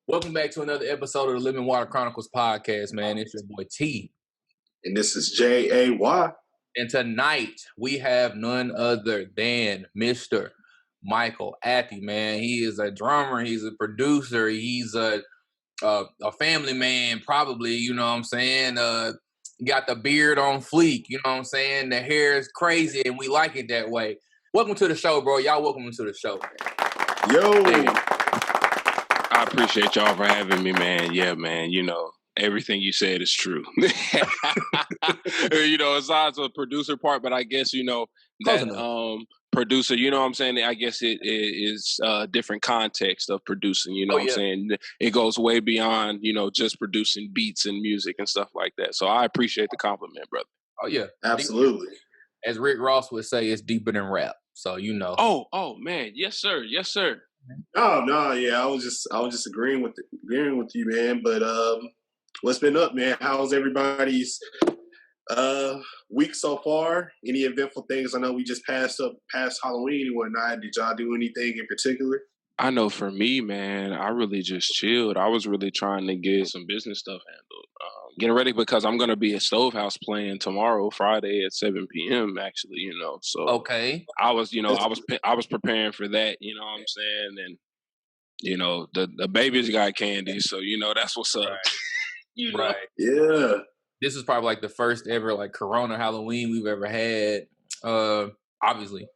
Welcome back to another episode of the Living Water Chronicles podcast, man. It's your boy T. And this is J-A-Y. And tonight we have none other than Mr. Michale Athey, man. He is a drummer. He's a producer. He's a family man, probably, you know what I'm saying? Got the beard on fleek, you know what I'm saying? The hair is crazy, and we like it that way. Welcome to the show, bro. Y'all welcome to the show. Yo. Hey. I appreciate y'all for having me, man. Yeah, man. You know, everything you said is true. You know, aside from the producer part, but I guess, you know, that producer, you know what I'm saying? I guess it is a different context of producing, you know what I'm saying? It goes way beyond, you know, just producing beats and music and stuff like that. So I appreciate the compliment, brother. Oh, yeah. Absolutely. As Rick Ross would say, it's deeper than rap. So, you know. Oh, man. Yes, sir. Yes, sir. Oh no, yeah, I was just agreeing with you, man. But what's been up, man? How's everybody's week so far? Any eventful things? I know we just passed Halloween and whatnot. Did y'all do anything in particular? I know for me, man, I really just chilled. I was really trying to get some business stuff handled. Getting ready because I'm going to be at Stovehouse playing tomorrow, Friday at 7 p.m. actually, you know. So okay. I was preparing for that, you know what I'm saying? And, you know, the baby's got candy, so, you know, that's what's up. Right. You know? Right. Yeah. This is probably like the first ever like Corona Halloween we've ever had. Obviously.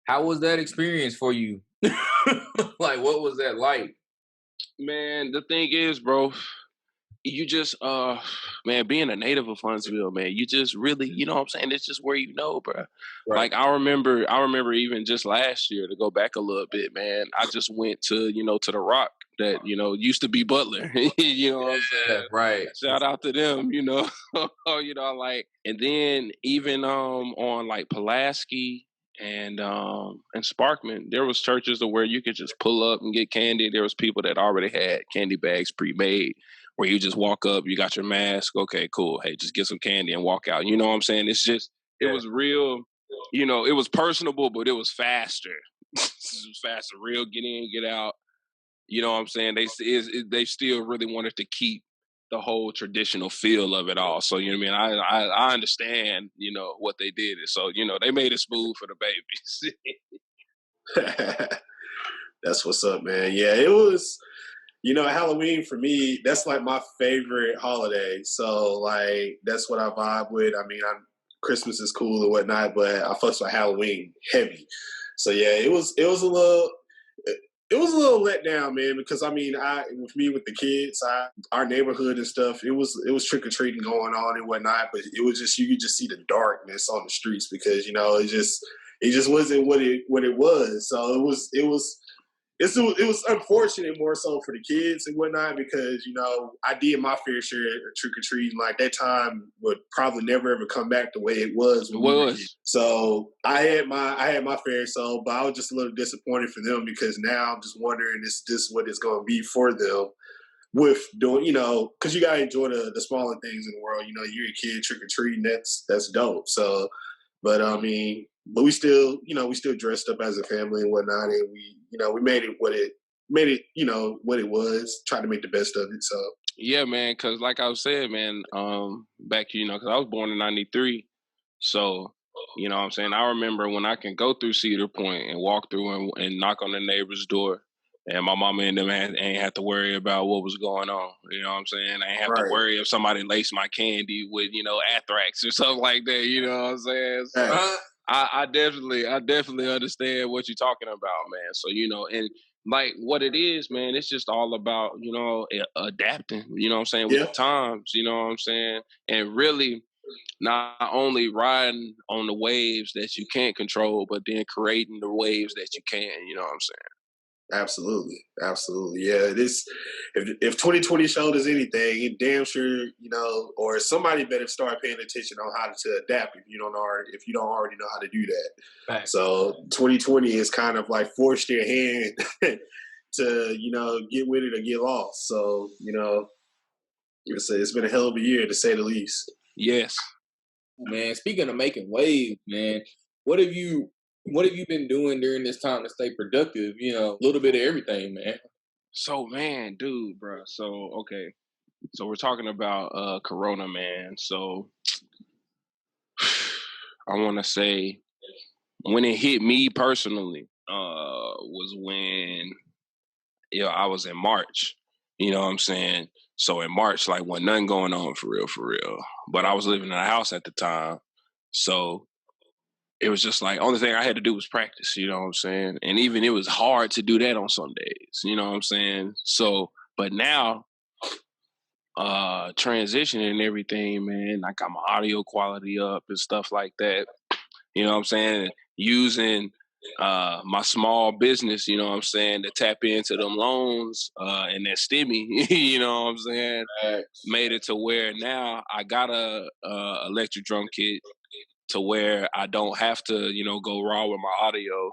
How was that experience for you? Like, what was that like? Man, the thing is, bro, you just man, being a native of Huntsville, man, you just really, you know what I'm saying, it's just where you know, bro. Right. Like I remember even just last year, to go back a little bit, man, I just went to, you know, to the Rock that, you know, used to be Butler. You know what I'm saying? Right. Shout out to them, you know. You know, like, and then even on like Pulaski and Sparkman, there was churches where you could just pull up and get candy. There was people that already had candy bags pre-made, where you just walk up, you got your mask, okay, cool. Hey, just get some candy and walk out. You know what I'm saying? It's just, it was real, you know, it was personable, but it was faster. It was faster, real get in, get out. You know what I'm saying? They still really wanted to keep the whole traditional feel of it all. So, you know what I mean? I understand, you know, what they did. So, you know, they made it smooth for the babies. That's what's up, man. Yeah, it was, you know, Halloween for me, that's like my favorite holiday. So, like, that's what I vibe with. I mean, Christmas is cool and whatnot, but I fuss with Halloween heavy. So, yeah, it was a little let down, man, because I mean, with the kids, our neighborhood and stuff, it was trick or treating going on and whatnot, but it was just, you could just see the darkness on the streets because, you know, it just wasn't what it was. So it was unfortunate more so for the kids and whatnot because, you know, I did my fair share of trick or treating. Like that time would probably never ever come back the way it was. So I had my fair so, but I was just a little disappointed for them because now I'm just wondering is this what it's going to be for them with doing, you know, because you got to enjoy the smaller things in the world. You know, you're a kid trick or treating, that's dope. So, but I mean, but we still dressed up as a family and whatnot, and we made it, you know, what it was, tried to make the best of it. So yeah, man, because like I was saying, man, back, you know, because I was born in '93, so you know what I'm saying, I remember when I can go through Cedar Point and walk through and knock on the neighbor's door, and my mama and them ain't have to worry about what was going on. You know what I'm saying? I ain't have to worry if somebody laced my candy with, you know, anthrax or something like that. You know what I'm saying? So, I definitely understand what you're talking about, man. So, you know, and like what it is, man, it's just all about, you know, adapting, you know what I'm saying, with the times, you know what I'm saying? And really not only riding on the waves that you can't control, but then creating the waves that you can, you know what I'm saying? Absolutely, absolutely. Yeah, this if 2020 showed us anything, it damn sure, or somebody better start paying attention on how to adapt if you don't already know how to do that. Right. So 2020 is kind of like forced your hand to get with it or get lost. So it's been a hell of a year to say the least. Yes. Man, speaking of making waves, man, what have you been doing during this time to stay productive? A little bit of everything, man. So, man, dude, bro. So, okay. So we're talking about Corona, man. So I want to say when it hit me personally was when I was in March. You know what I'm saying? So in March, like, wasn't nothing going on for real. But I was living in a house at the time, so it was just like only thing I had to do was practice. You know what I'm saying? And even it was hard to do that on some days. You know what I'm saying? So, but now transitioning and everything, man, I got my audio quality up and stuff like that. You know what I'm saying? Using my small business, you know what I'm saying, to tap into them loans and that stimmy, you know what I'm saying? Made it to where now I got a electric drum kit to where I don't have to, go raw with my audio.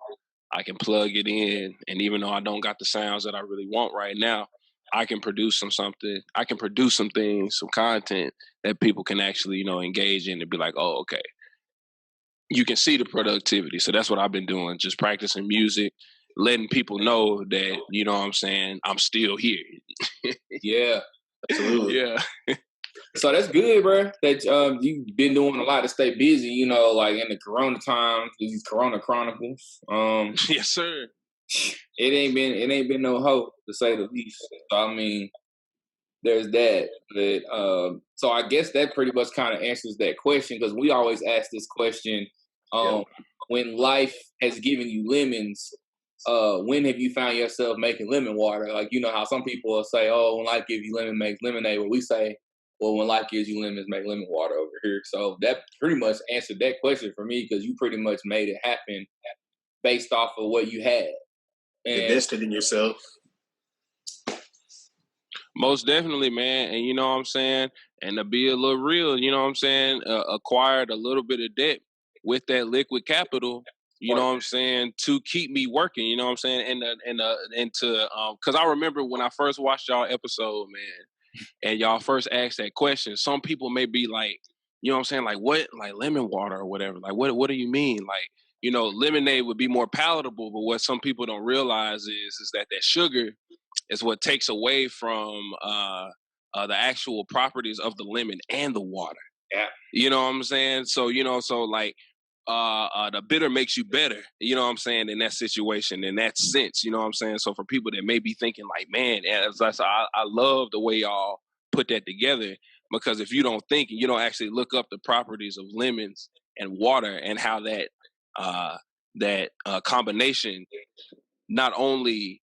I can plug it in, and even though I don't got the sounds that I really want right now, I can produce something. I can produce some things, some content that people can actually, engage in and be like, oh, okay. You can see the productivity. So that's what I've been doing, just practicing music, letting people know that, you know what I'm saying, I'm still here. Yeah. Absolutely. Yeah. So that's good, bro. That you've been doing a lot to stay busy, like in the Corona times, these Corona Chronicles. Yes, sir. It ain't been no hope, to say the least. So, I mean, there's that. But so I guess that pretty much kind of answers that question, because we always ask this question: when life has given you lemons, when have you found yourself making lemon water? Like, how some people will say, "Oh, when life gives you lemon, makes lemonade." But we say, "Well, when life gives you lemons, make lemon water" over here. So that pretty much answered that question for me, because you pretty much made it happen based off of what you had. Invested in yourself. Most definitely, man. And you know what I'm saying? And to be a little real, you know what I'm saying? Acquired a little bit of debt with that liquid capital, you know what I'm saying, to keep me working, you know what I'm saying? And to because I remember when I first watched y'all episode, man, and y'all first asked that question, some people may be like, you know what I'm saying, like, what, like lemon water or whatever? Like, what do you mean? Like, lemonade would be more palatable, but what some people don't realize is that sugar is what takes away from the actual properties of the lemon and the water. Yeah. You know what I'm saying? So, like the bitter makes you better, you know what I'm saying, in that situation, in that sense, you know what I'm saying? So for people that may be thinking like, man, I love the way y'all put that together, because if you don't think and you don't actually look up the properties of lemons and water and how that combination not only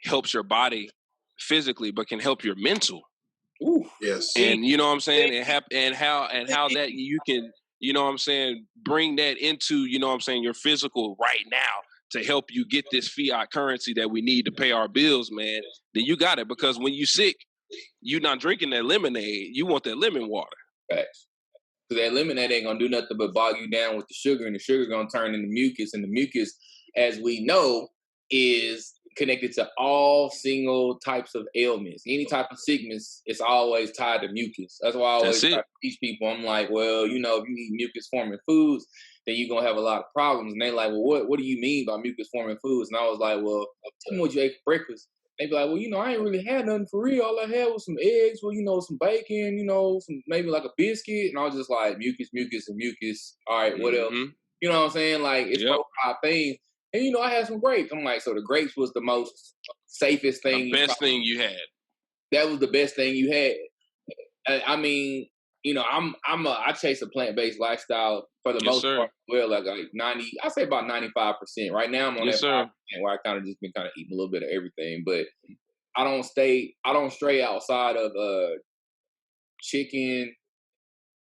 helps your body physically, but can help your mental. Ooh, yes. And you know what I'm saying? And how that you can, you know what I'm saying, bring that into, you know what I'm saying, your physical right now to help you get this fiat currency that we need to pay our bills, man, then you got it. Because when you sick, you're not drinking that lemonade. You want that lemon water. Facts. Because that lemonade ain't gonna do nothing but bog you down with the sugar, and the sugar gonna turn into mucus, and the mucus, as we know, is connected to all single types of ailments. Any type of sickness, it's always tied to mucus. That's why I always try to teach people. I'm like, well, if you eat mucus forming foods, then you're gonna have a lot of problems. And they like, well, what do you mean by mucus forming foods? And I was like, well, tell me what you ate for breakfast. They be like, well, I ain't really had nothing for real. All I had was some eggs, some bacon, some maybe like a biscuit. And I was just like, mucus, mucus, and mucus. All right, what else? You know what I'm saying? Like, it's those five things. And I had some grapes. I'm like, so the grapes was the most safest thing. The best thing you had. That was the best thing you had. I mean, I chase a plant-based lifestyle for the most part. Well, like 90, I say about 95%. Right now I'm on that 5% where I kind of just been kind of eating a little bit of everything, but I don't stray outside of chicken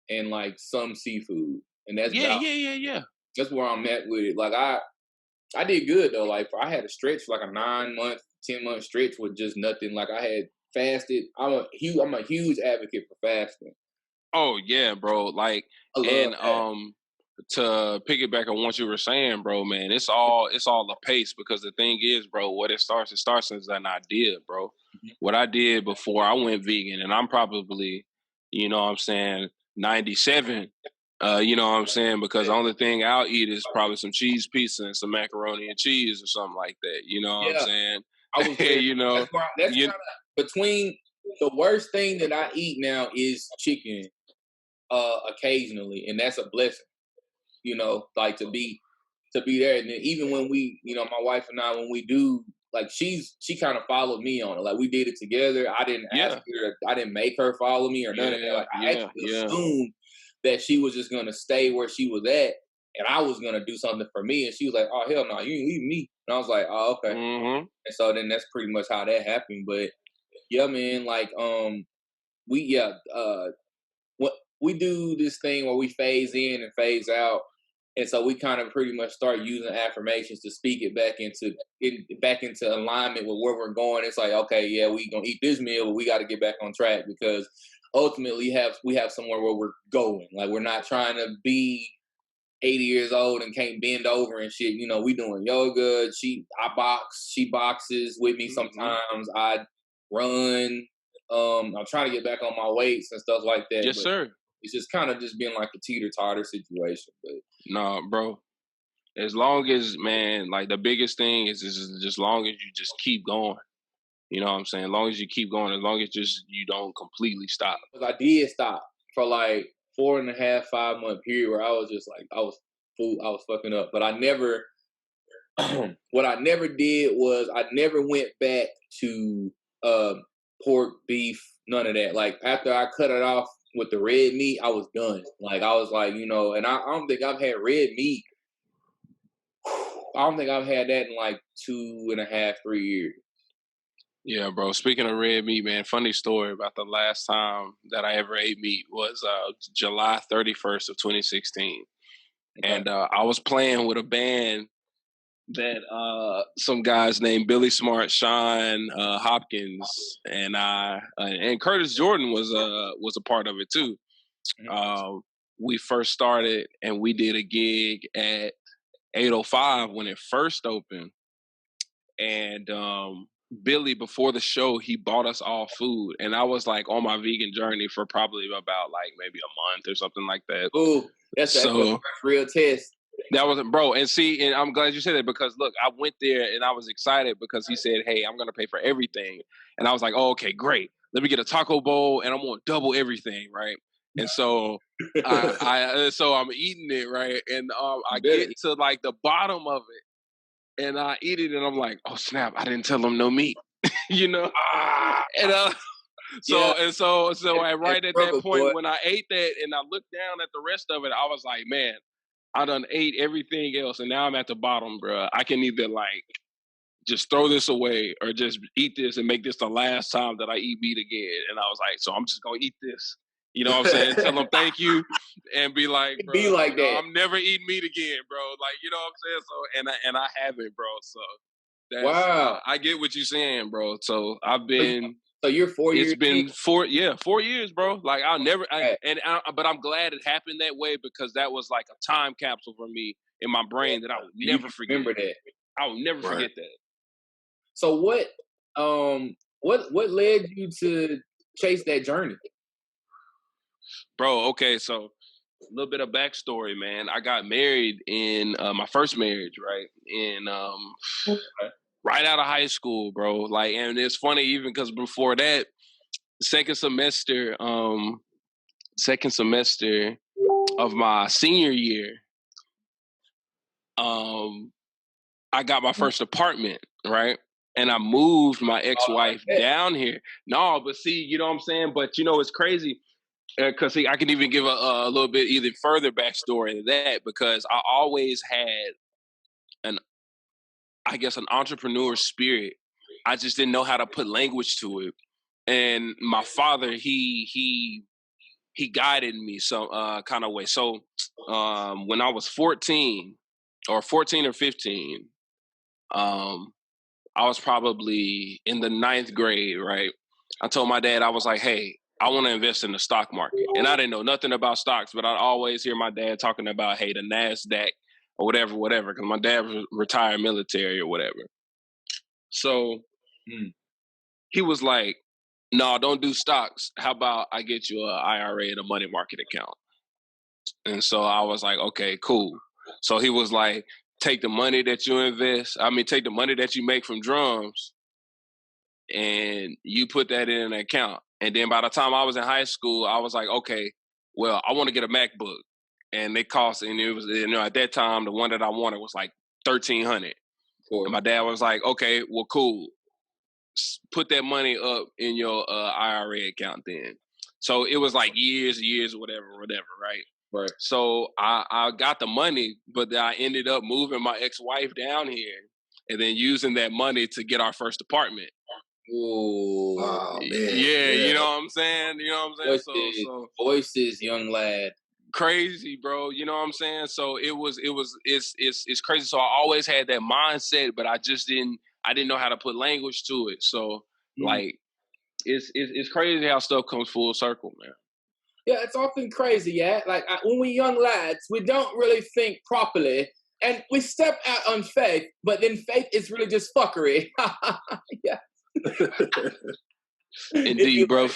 and like some seafood. And that's yeah. that's where I'm at with it. Like I did good though. Like I had a stretch for like a 9-month, 10-month stretch with just nothing. Like I had fasted. I'm a huge advocate for fasting. Oh yeah, bro. Like, I love and that. to piggyback on what you were saying, bro, man, it's all a pace, because the thing is, bro, it starts as an idea, bro. Mhm. What I did before I went vegan, and I'm probably, you know what I'm saying, 97. You know what I'm saying? Because the only thing I'll eat is probably some cheese pizza and some macaroni and cheese or something like that. You know what I'm Yeah, saying? I was there. You know, That's you kind of between the worst thing that I eat now is chicken, occasionally, and that's a blessing. You know, like to be there. And then even when we, you know, my wife and I, when we do, like she kind of followed me on it. Like we did it together. I didn't ask yeah, her. I didn't make her follow me or none of that. yeah, Like I yeah, actually yeah. assumed that she was just gonna stay where she was at, and I was gonna do something for me. And she was like, "Oh hell no, you ain't leaving me." And I was like, "Oh okay." Mm-hmm. And so then that's pretty much how that happened. But yeah, man, like we what we do this thing where we phase in and phase out, and so we kind of pretty much start using affirmations to speak it back into alignment with where we're going. It's like, okay, yeah, we gonna eat this meal, but we got to get back on track because ultimately we have somewhere where we're going. Like we're not trying to be 80 years old and can't bend over and shit. You know, we doing yoga. I box. She boxes with me Mm-hmm. sometimes. I run. I'm trying to get back on my weights and stuff like that, Yes, but sir. it's just kind of just being like a teeter totter situation. But No, bro. As long as, man, like the biggest thing is just long as you just keep going. You know what I'm saying? As long as you keep going, as long as just you don't completely stop. because I did stop for like 4.5, 5 month period where I was just like I was fucking up. But I never what I never did was I never went back to pork, beef, none of that. Like after I cut it off with the red meat, I was done. Like I was like, you know, and I don't think I've had red meat. I don't think I've had that in like 2.5, 3 years. Yeah, bro. Speaking of red meat, man, funny story about the last time that I ever ate meat was July 31st of 2016. Okay. And I was playing with a band that some guys named Billy Smart, Sean Hopkins, and and Curtis Jordan was a part of it too. We first started and we did a gig at 805 when it first opened, and Billy, before the show, he bought us all food, and I was like on my vegan journey for probably about like maybe a month or something like that. Ooh, that's the So first real test. that wasn't, bro. And see, and I'm glad you said that, because look, I went there and I was excited because he said, "Hey, I'm gonna pay for everything," and I was like, "Oh, okay, great. Let me get a taco bowl, and I'm gonna double everything, right?" And so so I'm eating it, right, and I get to like the bottom of it, and I eat it, and I'm like, "Oh snap! I didn't tell him no meat," you know, Ah, and yeah, right at that struggle, boy. point when I ate that and I looked down at the rest of it, I was like, man, I done ate everything else, and now I'm at the bottom, bro. I can either like just throw this away or just eat this and make this the last time that I eat meat again. And I was like, so I'm just gonna eat this. You know what I'm saying? Tell them thank you and be like, bro, Be like you know, that. I'm never eating meat again, bro. Like, you know what I'm saying? So and I haven't, bro. So that's Wow. I get what you're saying, bro. So I've So, been so you're 4 years it's in? been 4 years, bro. Like I'll never, but I'm glad it happened that way, because that was like a time capsule for me in my brain that I would You never can forget. remember that. I will never Right. forget that, So what led you to chase that journey? bro. Okay, so a little bit of backstory, man. I got married in my first marriage, right? In right out of high school, bro. Like, and it's funny even because before that, second semester, second semester of my senior year, I got my first apartment, right? And I moved my ex-wife down here. No, but see, you know what I'm saying? But you know, it's crazy because see, I can even give a little bit even further backstory to that, because I always had an, I guess, an entrepreneur spirit. I just didn't know how to put language to it. And my father, he guided me some kind of way. So when I was 14 or 15, I was probably in the 9th grade, right? I told my dad, I was like, hey, I want to invest in the stock market. And I didn't know nothing about stocks, but I'd always hear my dad talking about, hey, the NASDAQ or whatever, because my dad was retired military or whatever. So he was like, no, don't do stocks. How about I get you an IRA and a money market account? And so I was like, okay, cool. So he was like, take the money that you take the money that you make from drums and you put that in an account. And then by the time I was in high school, I was like, okay, well, I want to get a MacBook. And they cost, and it was, at that time, the one that I wanted was like $1,300. And my dad was like, okay, well, cool. Put that money up in your IRA account then. So it was like years, whatever, right? Right. So I got the money, but I ended up moving my ex-wife down here and then using that money to get our first apartment. Ooh. Oh, man. Yeah, you know what I'm saying? Voices, young lad. Crazy, bro. You know what I'm saying? So it's crazy. So I always had that mindset, but I didn't know how to put language to it. So like it's crazy how stuff comes full circle, man. Yeah, it's often crazy, yeah. Like when we young lads, we don't really think properly, and we step out on faith, but then faith is really just fuckery. Yeah. Indeed, bro.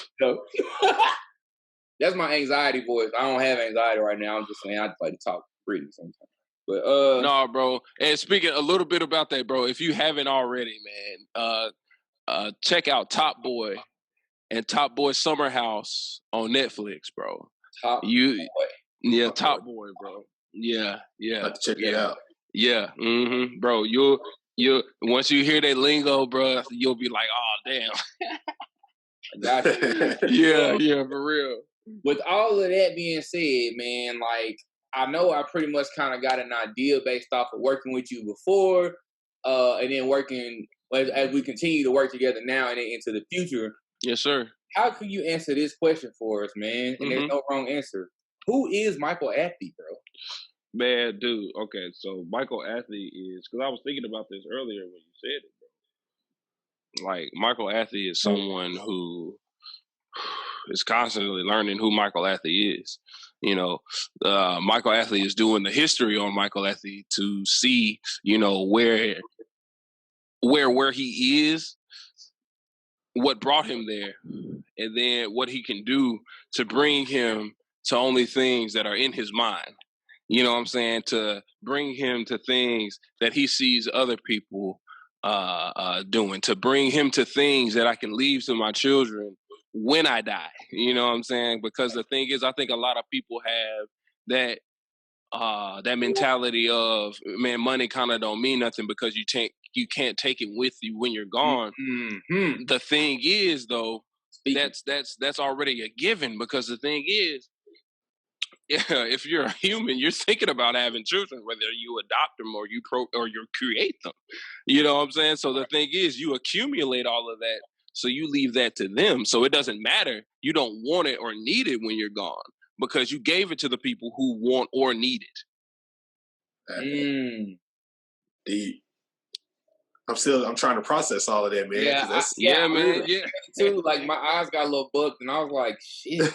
That's my anxiety voice. I don't have anxiety right now. I'm just saying I like to talk freely sometimes. But no, bro. And speaking a little bit about that, bro, if you haven't already, man, check out Top Boy and Top Boy Summer House on Netflix, bro. Top Boy. Yeah, Top Boy, bro. Yeah. Have to check it out. Yeah, bro. You'll once you hear that lingo, bro, you'll be like, oh, damn. Gotcha. Yeah, for real. With all of that being said, man, like I know I pretty much kind of got an idea based off of working with you before, and then working as we continue to work together now and then into the future. Yes, sir. How can you answer this question for us, man? And there's no wrong answer. Who is Michael Athey, bro? Man, dude. Okay, so Michael Athey is, because I was thinking about this earlier when you said it, bro. Like, Michael Athey is someone who is constantly learning who Michael Athey is. You know, Michael Athey is doing the history on Michael Athey to see, you know, where he is, what brought him there, and then what he can do to bring him to only things that are in his mind. You know what I'm saying? To bring him to things that he sees other people doing, to bring him to things that I can leave to my children when I die. You know what I'm saying? Because the thing is, I think a lot of people have that mentality of, man, money kind of don't mean nothing because you can't take it with you when you're gone. Mm-hmm. The thing is, though, that's already a given, because the thing is, if you're a human, you're thinking about having children, whether you adopt them or you create them. You know what I'm saying? So the thing is, you accumulate all of that, so you leave that to them. So it doesn't matter. You don't want it or need it when you're gone, because you gave it to the people who want or need it. Deep. I'm trying to process all of that, man. Yeah, man. Yeah, too. Like my eyes got a little bugged, and I was like, "Shit,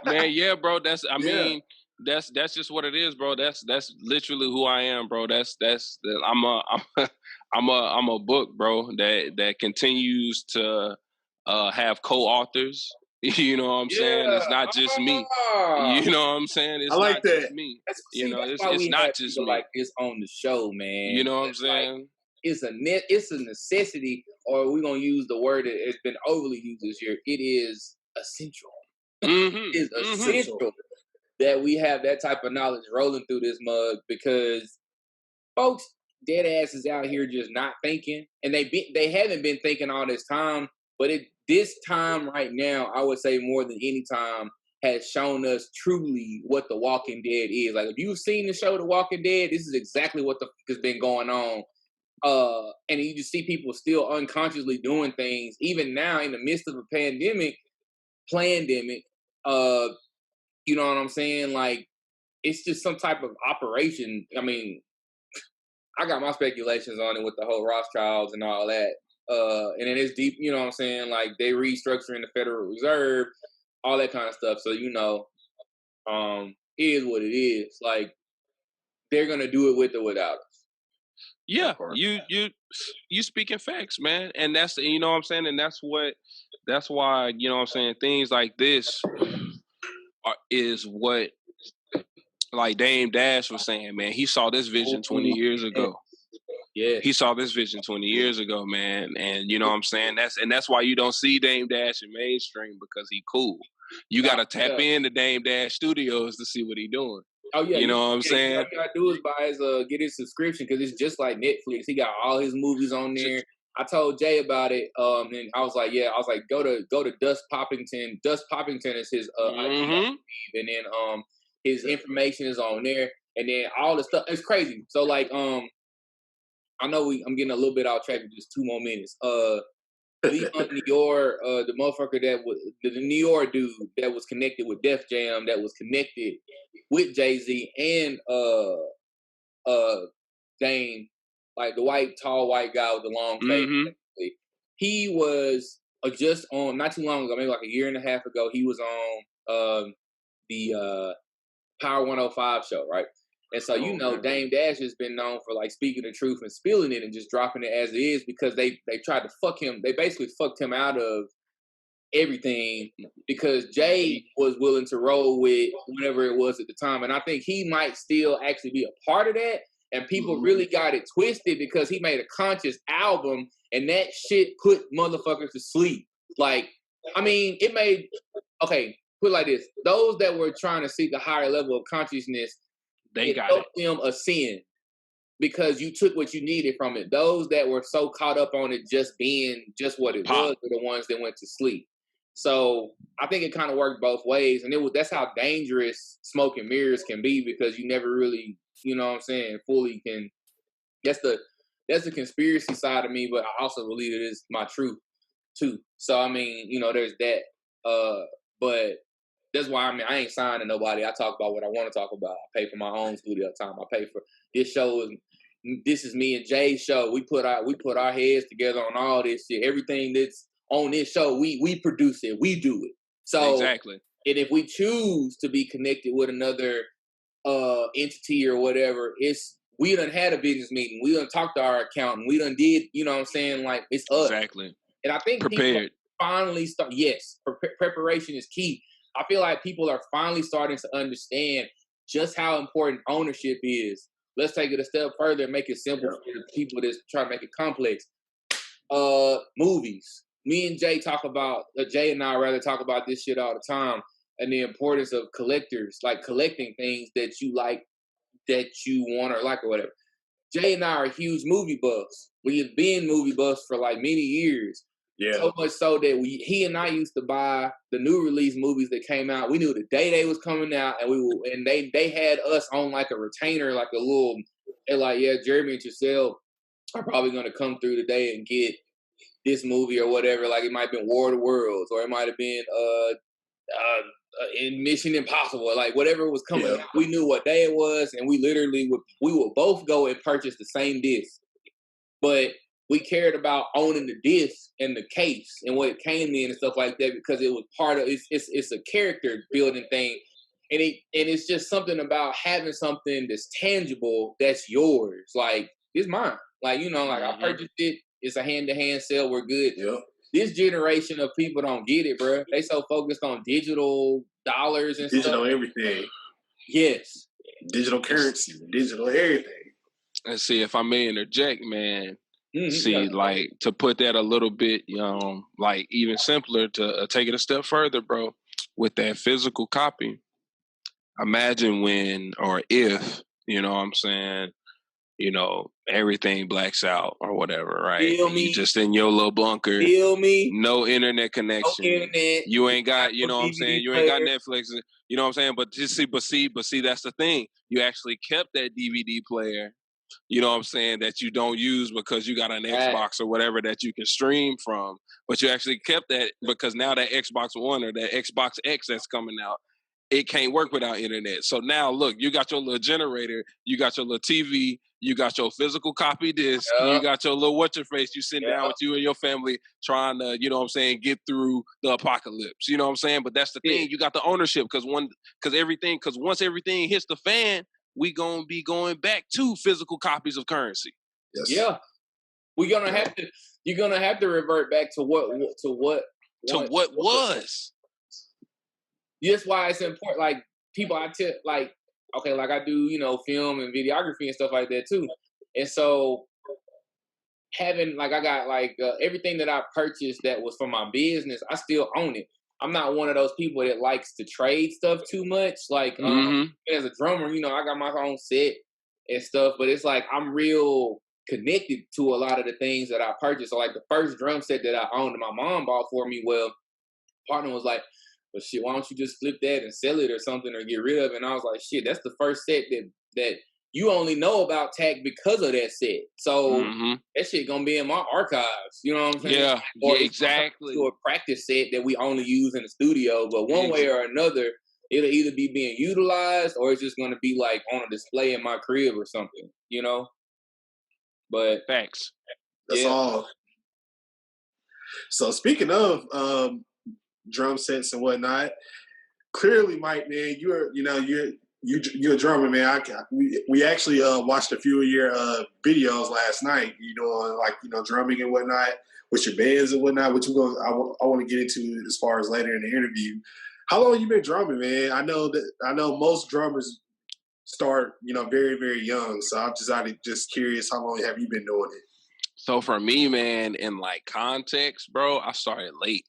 man." Yeah, bro. I mean, that's just what it is, bro. That's literally who I am, bro. I'm a book, bro. That continues to have co-authors. You know what I'm saying? It's not just me. You know what I'm saying? It's not just me. It's not just me. Like this on the show, man. You know what I'm saying? Like, it's a necessity, or we're gonna use the word that has been overly used this year. It is essential. It's essential that we have that type of knowledge rolling through this mug, because folks dead ass is out here just not thinking, and they haven't been thinking all this time, but this time right now, I would say more than any time, has shown us truly what The Walking Dead is. Like, if you've seen the show The Walking Dead, this is exactly what the fuck has been going on. And you just see people still unconsciously doing things, even now in the midst of a pandemic. You know what I'm saying? Like, it's just some type of operation. I mean, I got my speculations on it with the whole Rothschilds and all that. And then it's deep, you know what I'm saying? Like they restructuring the Federal Reserve, all that kind of stuff. So, you know, it is what it is. Like they're gonna do it with or without us. Yeah, you speaking facts, man. And that's, you know what I'm saying? And that's why, you know what I'm saying, things like this is what, like Dame Dash was saying, man. He saw this vision 20 years ago. Yeah. He saw this vision 20 years ago, man. And you know what I'm saying? That's why you don't see Dame Dash in mainstream, because he cool. You got to tap into Dame Dash Studios to see what he doing. Oh yeah, you know what I'm saying? All you gotta do is buy his get his subscription, because it's just like Netflix. He got all his movies on there. I told Jay about it, and I was like, go to Dust Poppington. Dust Poppington is his and then his information is on there, and then all the stuff. It's crazy. So like I know I'm getting a little bit off track in just 2 more minutes. Leon Nior, the motherfucker that was the New York dude that was connected with Def Jam, that was connected with Jay-Z and Dame, like the tall white guy with the long face. He was just on not too long ago, maybe like a year and a half ago. He was on the Power 105 show, right? And so, you know, Dame Dash has been known for like speaking the truth and spilling it and just dropping it as it is, because they tried to fuck him. They basically fucked him out of everything because Jay was willing to roll with whatever it was at the time. And I think he might still actually be a part of that. And people really got it twisted because he made a conscious album and that shit put motherfuckers to sleep. Like, I mean, put it like this. Those that were trying to seek a higher level of consciousness, they got them ascend because you took what you needed from it. Those that were so caught up on it just being just what it was were the ones that went to sleep. So I think it kind of worked both ways, and that's how dangerous smoke and mirrors can be, because you never really, you know what I'm saying, fully can. That's the conspiracy side of me, but I also believe it is my truth too. So I mean, you know, there's that. But that's why I ain't signed to nobody. I talk about what I want to talk about. I pay for my own studio time. I pay for this show. This is me and Jay's show. We put our heads together on all this shit. Everything that's on this show, we produce it. We do it. So exactly. And if we choose to be connected with another entity or whatever, we done had a business meeting. We done talked to our accountant. We done did, you know what I'm saying? Like, it's us. Exactly. And I think prepared. Finally start. Yes, preparation is key. I feel like people are finally starting to understand just how important ownership is. Let's take it a step further and make it simple for the people that try to make it complex. Movies. Me and Jay Jay and I rather talk about this shit all the time, and the importance of collectors, like collecting things that you like, that you want or like or whatever. Jay and I are huge movie buffs. We have been movie buffs for like many years. Yeah. So much so that he and I used to buy the new release movies that came out. We knew the day they was coming out, and they had us on like a retainer, like a little. They're like, yeah, Jeremy and Giselle are probably gonna come through today and get this movie or whatever. Like it might have been War of the Worlds, or it might have been in Mission Impossible, like whatever was coming out. We knew what day it was, and we would both go and purchase the same disc, but we cared about owning the disc and the case and what it came in and stuff like that, because it was part of it's a character building thing, and it's just something about having something that's tangible, that's yours, like it's mine, like, you know, like I purchased it. It's a hand-to-hand sale. We're good. Yep. This generation of people don't get it, bro. They so focused on digital dollars and digital stuff. Everything. Yes. Digital currency, digital everything. And see, if I may interject, man. Like to put that a little bit, like even simpler, to take it a step further, bro, with that physical copy. Imagine when or if, you know what I'm saying, you know, everything blacks out or whatever, right? Feel me? You just in your little bunker. Feel me? No internet connection. No internet. You ain't got, you know what I'm saying? You ain't got Netflix. You know what I'm saying? But see, that's the thing. You actually kept that DVD player, you know what I'm saying, that you don't use because you got an Xbox or whatever that you can stream from. But you actually kept that because now that Xbox One or that Xbox X that's coming out, it can't work without internet. So now, look, you got your little generator, you got your little TV, You got your physical copy disc. Yeah. You got your little what's-your-face. You sitting down with you and your family trying to, you know what I'm saying, get through the apocalypse. You know what I'm saying? But that's the thing. You got the ownership because once everything hits the fan, we going to be going back to physical copies of currency. Yes. Yeah. You're gonna have to revert back to what was. That's why it's important. Like people, I tell, like, okay, like I do, film and videography and stuff like that too. And so having, like, I got like everything that I purchased that was for my business, I still own it. I'm not one of those people that likes to trade stuff too much. Like as a drummer, I got my own set and stuff, but it's like I'm real connected to a lot of the things that I purchased. So like the first drum set that I owned, my mom bought for me. Well, partner was like, "Well, shit, why don't you just flip that and sell it or something or get rid of it?" And I was like, "Shit, that's the first set that you only know about Tack because of that set. So that shit gonna be in my archives." You know what I'm saying? Yeah, or exactly. To a practice set that we only use in the studio, but one way or another, it'll either be being utilized or it's just gonna be like on a display in my crib or something. But facts. That's all. So speaking of drum sets and whatnot, clearly, Mike, man, you're a drummer, man. We actually watched a few of your videos last night. Drumming and whatnot with your bands and whatnot. Which I want to get into as far as later in the interview. How long have you been drumming, man? I know most drummers start, very, very young. So I'm just curious, how long have you been doing it? So for me, man, in like context, bro, I started late.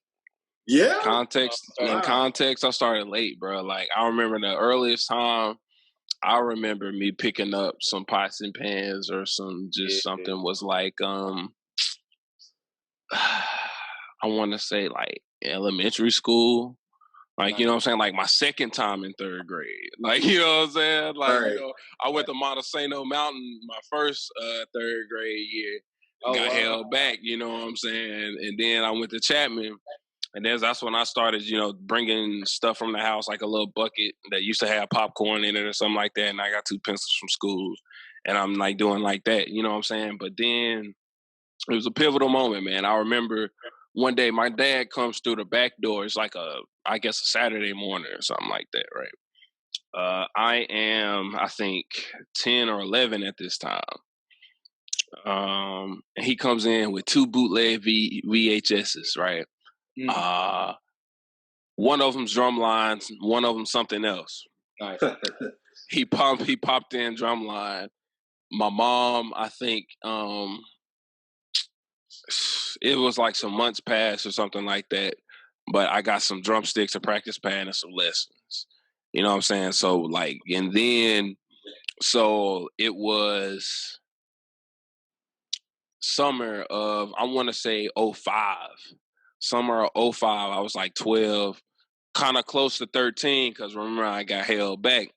Yeah. In context, I started late, bro. Like I remember the earliest time I remember me picking up some pots and pans or something was like I want to say like elementary school. Like, you know what I'm saying? Like my second time in third grade. Like, you know what I'm saying? Like, I went to Montesano Mountain my first third grade year. Got held back, you know what I'm saying? And then I went to Chapman. And that's when I started, bringing stuff from the house, like a little bucket that used to have popcorn in it or something like that. And I got 2 pencils from school. And I'm like doing like that, you know what I'm saying? But then it was a pivotal moment, man. I remember one day my dad comes through the back door. It's like I guess a Saturday morning or something like that, right? I am, I think, 10 or 11 at this time. And he comes in with 2 bootleg VHSs, right? One of them's drum lines, one of them something else. Nice. He popped in drum line. My mom, I think, it was like some months past or something like that, but I got some drumsticks, a practice pad, and some lessons. You know what I'm saying? So like, and then, so it was summer of, I want to say 05. Summer of 05, I was like 12, kind of close to 13, because remember I got held back.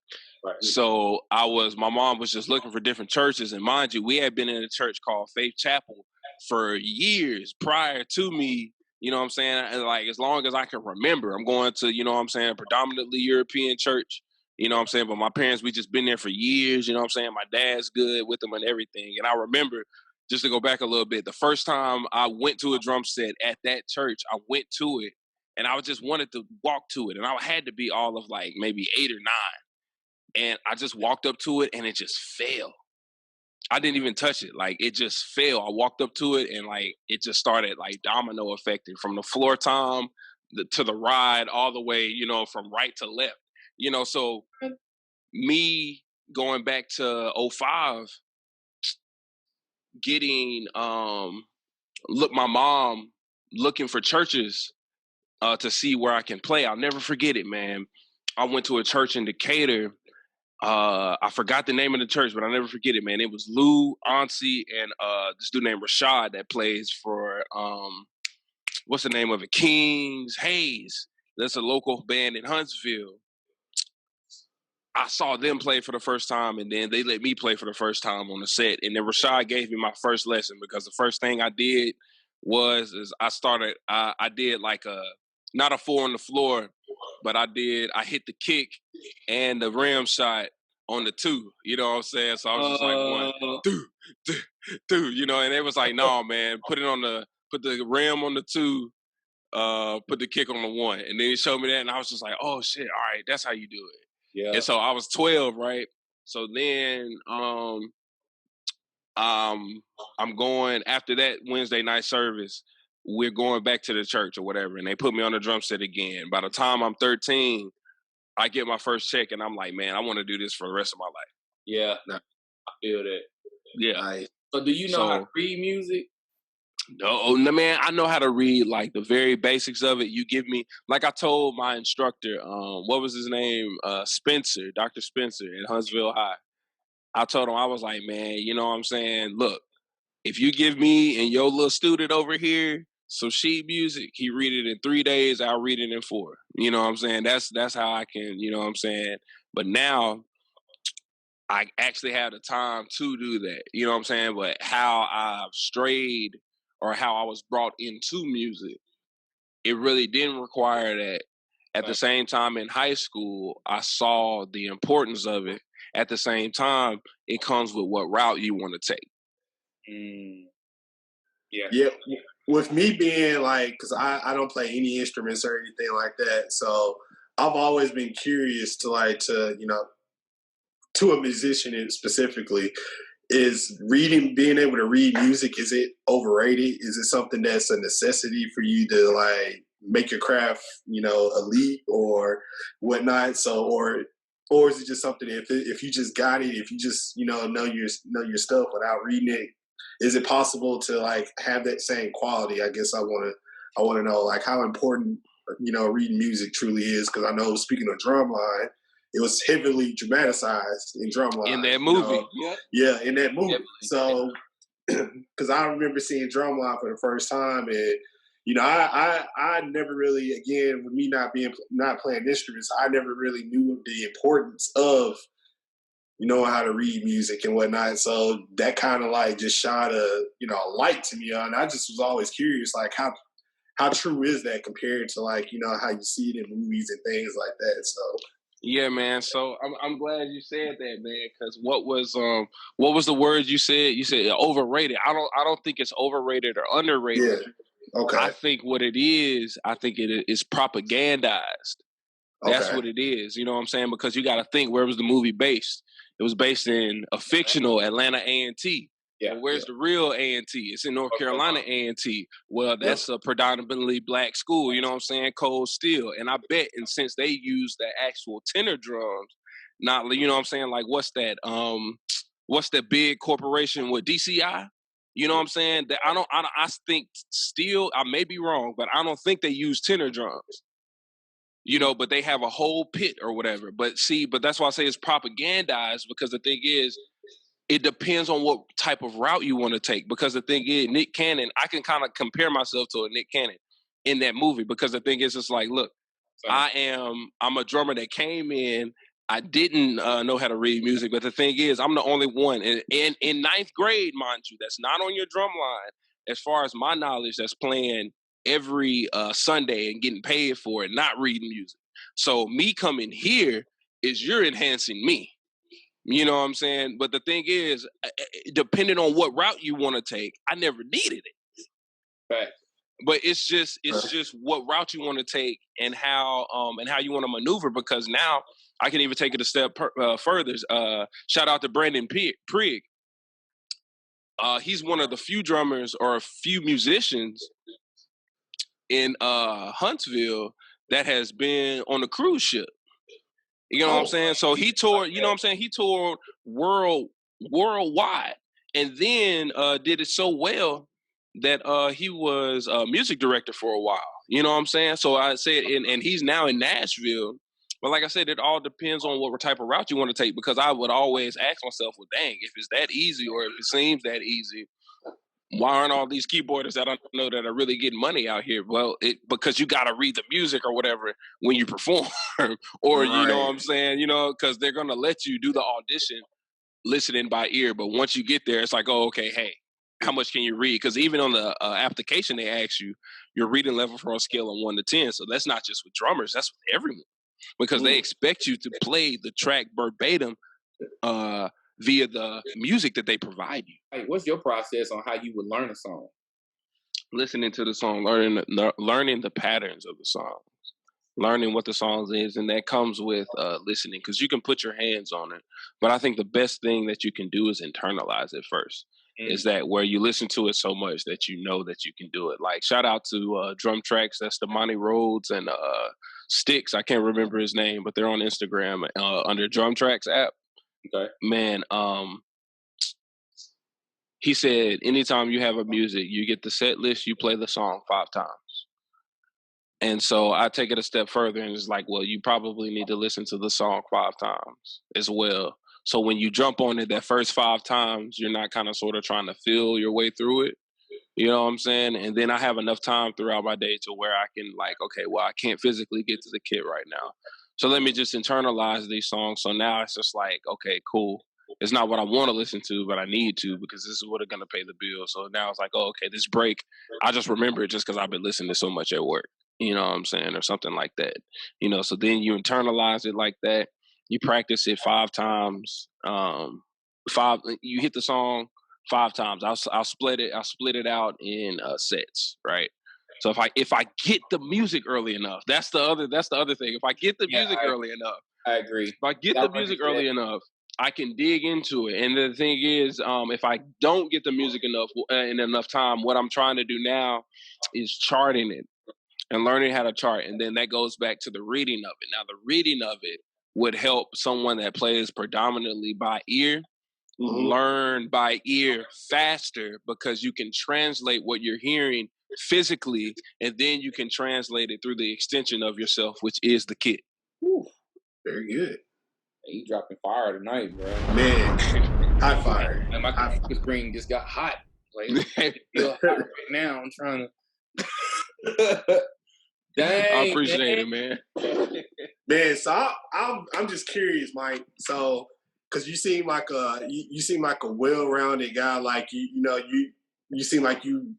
Right. So my mom was just looking for different churches. And mind you, we had been in a church called Faith Chapel for years prior to me, you know what I'm saying? And like, as long as I can remember, I'm going to, you know what I'm saying, predominantly European church, you know what I'm saying? But my parents, we just been there for years, you know what I'm saying? My dad's good with them and everything. And I remember, just to go back a little bit, the first time I went to a drum set at that church, I went to it and I just wanted to walk to it. And I had to be all of like maybe 8 or 9. And I just walked up to it and it just fell. I didn't even touch it. Like, it just fell. I walked up to it and like, it just started like domino effecting from the floor tom to the ride all the way, from right to left, so me going back to 05, getting, my mom looking for churches to see where I can play. I'll never forget it, man. I went to a church in Decatur. I forgot the name of the church, but I'll never forget it, man. It was Lou, Ansi, and this dude named Rashad that plays for, what's the name of it? Kings Hayes. That's a local band in Huntsville. I saw them play for the first time, and then they let me play for the first time on the set. And then Rashad gave me my first lesson, because the first thing I did I did like not a 4 on the floor, but I hit the kick and the rim shot on the 2. You know what I'm saying? So I was just like 1, 2, 2, 2. You know, and it was like, no, man, put the rim on the 2. Put the kick on the 1, and then he showed me that, and I was just like, "Oh shit! All right, that's how you do it." Yeah. And so I was 12, right? So then, I'm going after that Wednesday night service. We're going back to the church or whatever, and they put me on the drum set again. By the time I'm 13, I get my first check, and I'm like, "Man, I want to do this for the rest of my life." Yeah, I feel that. Yeah. So, do you know how to read music? No, man, I know how to read like the very basics of it. You give me, like I told my instructor, what was his name? Spencer, Dr. Spencer at Huntsville High. I told him, I was like, man, you know what I'm saying? Look, if you give me and your little student over here some sheet music, he read it in 3 days, I'll read it in 4. You know what I'm saying? That's how I can, you know what I'm saying? But now I actually have the time to do that. You know what I'm saying? But how I've strayed or how I was brought into music, it really didn't require that. At the same time, in high school, I saw the importance of it. At the same time, it comes with what route you want to take. Yeah. With me being like, because I don't play any instruments or anything like that, so I've always been curious to to a musician specifically, is being able to read music, is it overrated? Is it something that's a necessity for you to like make your craft, elite or whatnot? So, or is it just something if you just got it, if you just know your stuff without reading it, is it possible to like have that same quality? I guess I want to know like how important reading music truly is, because I know, speaking of Drumline, it was heavily dramatized in Drumline. In that movie. Yeah, in that movie. So, because I remember seeing Drumline for the first time, and I never really, again, with me not playing instruments, I never really knew the importance of knowing how to read music and whatnot. So that kind of like just shot a light to me, and I just was always curious, like how true is that compared to like how you see it in movies and things like that. So. Yeah, man. So I'm glad you said that, man. Because what was the word you said? You said overrated. I don't think it's overrated or underrated. Yeah. Okay. I think what it is, it is propagandized. That's what it is. You know what I'm saying? Because you got to think, where was the movie based? It was based in a fictional Atlanta A&T. Yeah. Well, where's the real A&T? It's in North Carolina A&T. Well, that's a predominantly black school, you know what I'm saying? Cold Steel. And I bet, and since they use the actual tenor drums, not, you know what I'm saying? Like, what's that big corporation with DCI? You know what I'm saying? That I think still, I may be wrong, but I don't think they use tenor drums. But they have a whole pit or whatever. But that's why I say it's propagandized, because the thing is, it depends on what type of route you want to take. Because the thing is, Nick Cannon, I can kind of compare myself to a Nick Cannon in that movie. Because the thing is, it's like, look, I'm a drummer that came in. I didn't know how to read music, but the thing is, I'm the only one in 9th grade, mind you, that's not on your drum line, as far as my knowledge, that's playing every Sunday and getting paid for it, not reading music. So me coming here is you're enhancing me. You know what I'm saying? But the thing is, depending on what route you want to take, I never needed it. Right. But it's just what route you want to take and how you want to maneuver. Because now I can even take it a step further. Shout out to Brandon Prigg. He's one of the few drummers or a few musicians in Huntsville that has been on a cruise ship. You know what I'm saying? So he toured, you know what I'm saying? He toured worldwide, and then did it so well that he was a music director for a while. You know what I'm saying? So I said, and he's now in Nashville. But like I said, it all depends on what type of route you want to take, because I would always ask myself, well, dang, if it's that easy, or if it seems that easy, why aren't all these keyboardists that I know that are really getting money out here? Well, because you got to read the music or whatever when you perform, or you know what I'm saying? Because they're gonna let you do the audition, listening by ear. But once you get there, it's like, oh, okay, hey, how much can you read? Because even on the application, they ask you your reading level from a scale of 1 to 10. So that's not just with drummers; that's with everyone, because they expect you to play the track verbatim via the music that they provide you. Hey, what's your process on how you would learn a song? Listening to the song, learning the patterns of the song, learning what the song is, and that comes with listening, because you can put your hands on it. But I think the best thing that you can do is internalize it first. Is that where you listen to it so much that you know that you can do it. Like, shout out to Drum Tracks, that's the Monty Rhodes, and Sticks, I can't remember his name, but they're on Instagram under Drum Tracks app. Okay. Man, he said, anytime you have a music, you get the set list, you play the song 5 times. And so I take it a step further, and it's like, well, you probably need to listen to the song 5 times as well. So when you jump on it that first 5 times, you're not kind of sort of trying to feel your way through it. You know what I'm saying? And then I have enough time throughout my day to where I can, like, okay, well, I can't physically get to the kit right now, so let me just internalize these songs. So now it's just like, okay, cool. It's not what I want to listen to, but I need to, because this is what is going to pay the bill. So now it's like, oh, okay, this break, I just remember it just because I've been listening so much at work. You know what I'm saying? Or something like that. You know, so then you internalize it like that. You practice it 5 times. You hit the song 5 times. I'll split it out in sets, right? So if I get the music early enough, that's the other thing. If I get the music early enough, I agree. If I get the music early enough, I can dig into it. And the thing is, if I don't get the music enough in enough time, what I'm trying to do now is charting it and learning how to chart. And then that goes back to the reading of it. Now, the reading of it would help someone that plays predominantly by ear learn by ear faster, because you can translate what you're hearing physically, and then you can translate it through the extension of yourself, which is the kit. Ooh, very good. Hey, you dropping fire tonight, bro. Man, hot fire. And my computer screen just got hot. Like, hot right now. I'm trying to. Dang, I appreciate it, man. Man, so I'm just curious, Mike. So, because you seem like a well-rounded guy. Like you seem like you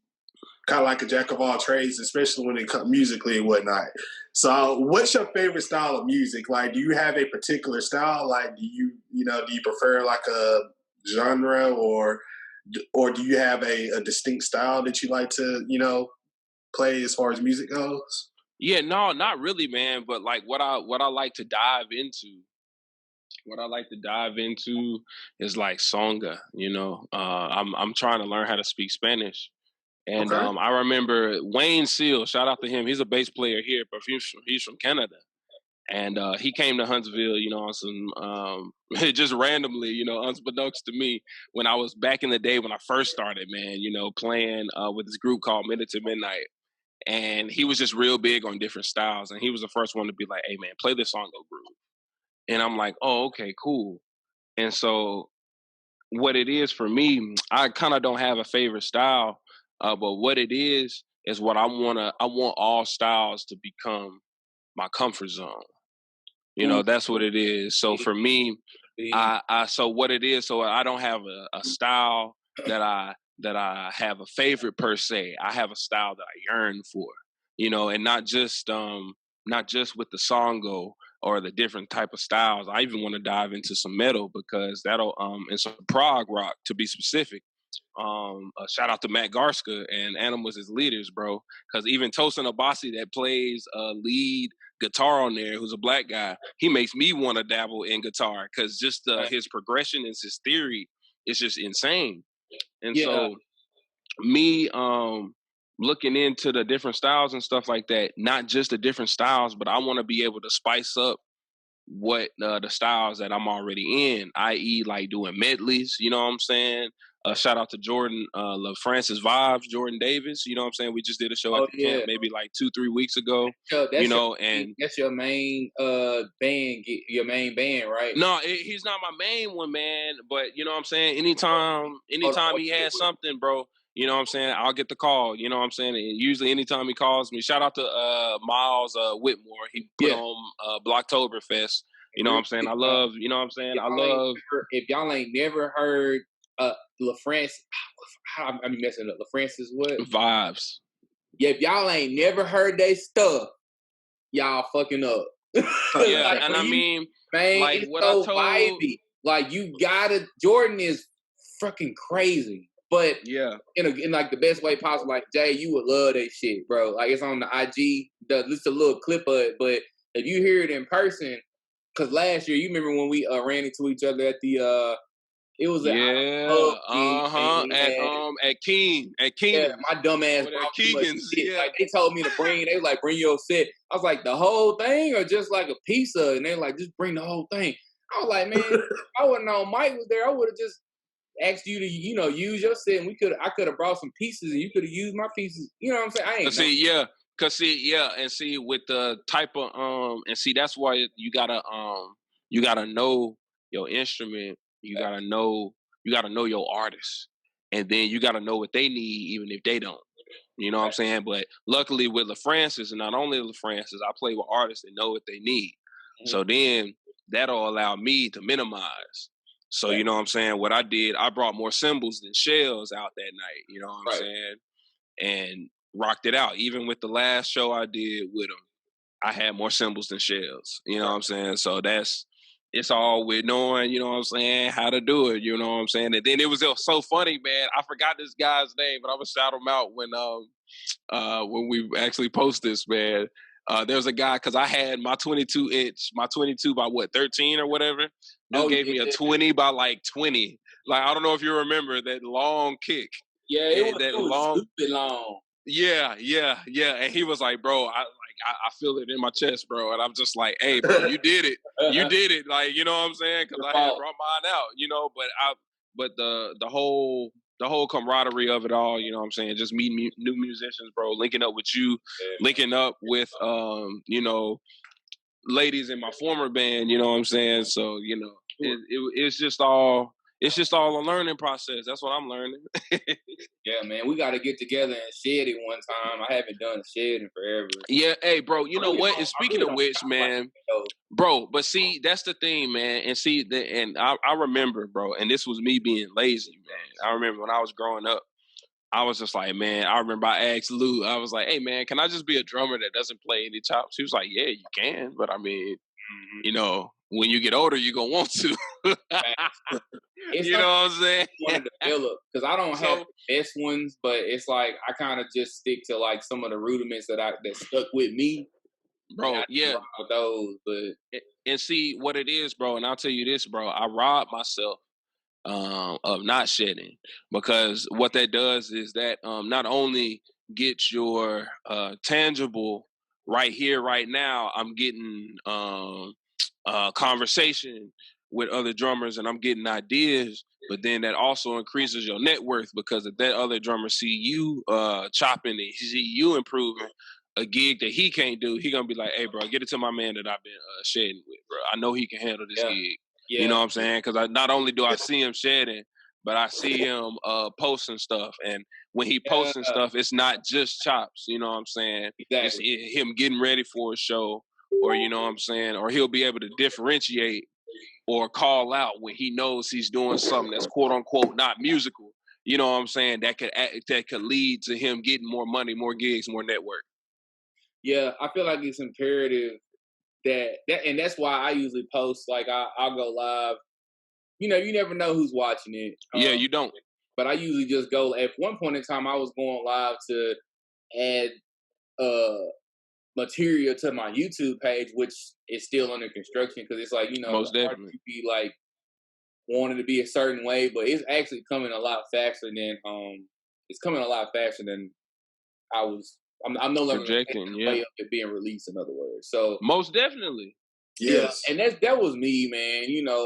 kind of like a jack of all trades, especially when it comes musically and whatnot. So, what's your favorite style of music? Like, do you have a particular style? Like, do you prefer like a genre, or do you have a distinct style that you like to play as far as music goes? Yeah, no, not really, man. But like what I like to dive into, is like songa. I'm trying to learn how to speak Spanish, and Okay. I remember Wayne Seal. Shout out to him. He's a bass player here, but he's from Canada, and he came to Huntsville. On some just randomly, unbeknownst to me, when I was back in the day when I first started, man. Playing with this group called Minute to Midnight. And he was just real big on different styles. And he was the first one to be like, hey, man, play this song, Go Groove. And I'm like, oh, okay, cool. And so what it is for me, I kind of don't have a favorite style. But what it is what I want all styles to become my comfort zone. That's what it is. So for me, so what it is, so I don't have a style that I have a favorite per se. I have a style that I yearn for, and not just with the songo or the different type of styles. I even want to dive into some metal, because that'll and some prog rock, to be specific. Shout out to Matt Garska and Animals as Leaders, bro. Because even Tosin Abasi, that plays lead guitar on there, who's a black guy, he makes me want to dabble in guitar, because just his progression and his theory is just insane. And so me looking into the different styles and stuff like that, not just the different styles, but I want to be able to spice up what the styles that I'm already in, i.e. like doing medleys, you know what I'm saying? Shout out to Jordan Francis Vibes, Jordan Davis, you know what I'm saying? We just did a show at the camp maybe like 2-3 weeks ago, and that's your main band, your main band, right? No, he's not my main one, man, but you know what I'm saying? Anytime he has something, bro, you know what I'm saying? I'll get the call, you know what I'm saying? And usually anytime he calls me, shout out to Miles Whitmore. He put on Blocktoberfest. You know what I'm saying? I love, you know what I'm saying? If y'all ain't never heard LaFrance, I'm messing up. LaFrancis what? Vibes. Yeah, if y'all ain't never heard they stuff, y'all fucking up. Yeah, like, and I mean, man, like it's what so I told vibey. Like Jordan is fucking crazy. But in like the best way possible, like Jay, you would love that shit, bro. Like it's on the IG, just a little clip of it. But if you hear it in person, because last year you remember when we ran into each other at the it was at King at King. Yeah, my dumb ass brought too much shit. Like they told me to bring your set. I was like, the whole thing or just like a piece of it? And they like, just bring the whole thing. I was like, man, I wouldn't know Mike was there. I would have just asked you to, use your set, and I could have brought some pieces, and you could have used my pieces. You know what I'm saying? I ain't and see with the type of and see that's why you gotta know your instrument. You gotta know your artist, and then you gotta know what they need, even if they don't. You know what I'm saying? But luckily with LaFrancis, and not only LaFrancis, I play with artists that know what they need. Mm-hmm. So then that'll allow me to minimize. So you know what I'm saying? What I did, I brought more cymbals than shells out that night. You know what I'm saying? And rocked it out. Even with the last show I did with them, I had more cymbals than shells. You know what I'm saying? So it's all with knowing, you know what I'm saying, how to do it. You know what I'm saying? And then it was so funny, man. I forgot this guy's name, but I'm gonna shout him out when we actually post this, man. There's a guy, because I had my 22 by 13 or whatever. Dude gave me a 20 by like 20. Like, I don't know if you remember that long kick. Yeah, it was stupid long. Yeah. And he was like, bro, I feel it in my chest, bro. And I'm just like, hey, bro, you did it. You did it. Like, you know what I'm saying? Because I had brought mine out, but the whole camaraderie of it all, you know what I'm saying? Just meeting new musicians, bro, linking up with you, linking up with, ladies in my former band, you know what I'm saying? So, it's just all a learning process. That's what I'm learning. Yeah, man, we got to get together and shed it one time. I haven't done a shed in forever. Yeah, hey, bro, you know what? And speaking of which, man, bro, but see, that's the thing, man. And see, and I remember, bro, and this was me being lazy, man. I remember when I was growing up, I was just like, man, I remember I asked Lou, I was like, hey, man, can I just be a drummer that doesn't play any chops? He was like, yeah, you can. But I mean, when you get older, you're going to want to. You know what I'm saying? Want to develop, because I don't have the best ones, but it's like I kind of just stick to like some of the rudiments that stuck with me, bro. Yeah, those. But and see what it is, bro. And I'll tell you this, bro. I robbed myself of not shedding, because what that does is that not only gets your tangible right here, right now. I'm getting conversation with other drummers, and I'm getting ideas. But then that also increases your net worth, because if that other drummer see you chopping and see you improving a gig that he can't do, he gonna be like, "Hey, bro, get it to my man that I've been shedding with, bro. I know he can handle this gig." Yeah. You know what I'm saying? Because not only do I see him shedding, but I see him posting stuff. And when he posting stuff, it's not just chops. You know what I'm saying? Exactly. It's him getting ready for a show, or you know what I'm saying? Or he'll be able to differentiate or call out when he knows he's doing something that's quote unquote not musical. You know what I'm saying? That could lead to him getting more money, more gigs, more network. Yeah, I feel like it's imperative that and that's why I usually post, like I'll go live. You never know who's watching it. Yeah, you don't. But I usually just go. At one point in time, I was going live to add material to my YouTube page, which is still under construction, because it's like, most definitely be like wanting to be a certain way, but it's actually coming a lot faster than I was. I'm no longer projecting, way of it being released, in other words. So most definitely. Yes. Yeah, and that was me, man.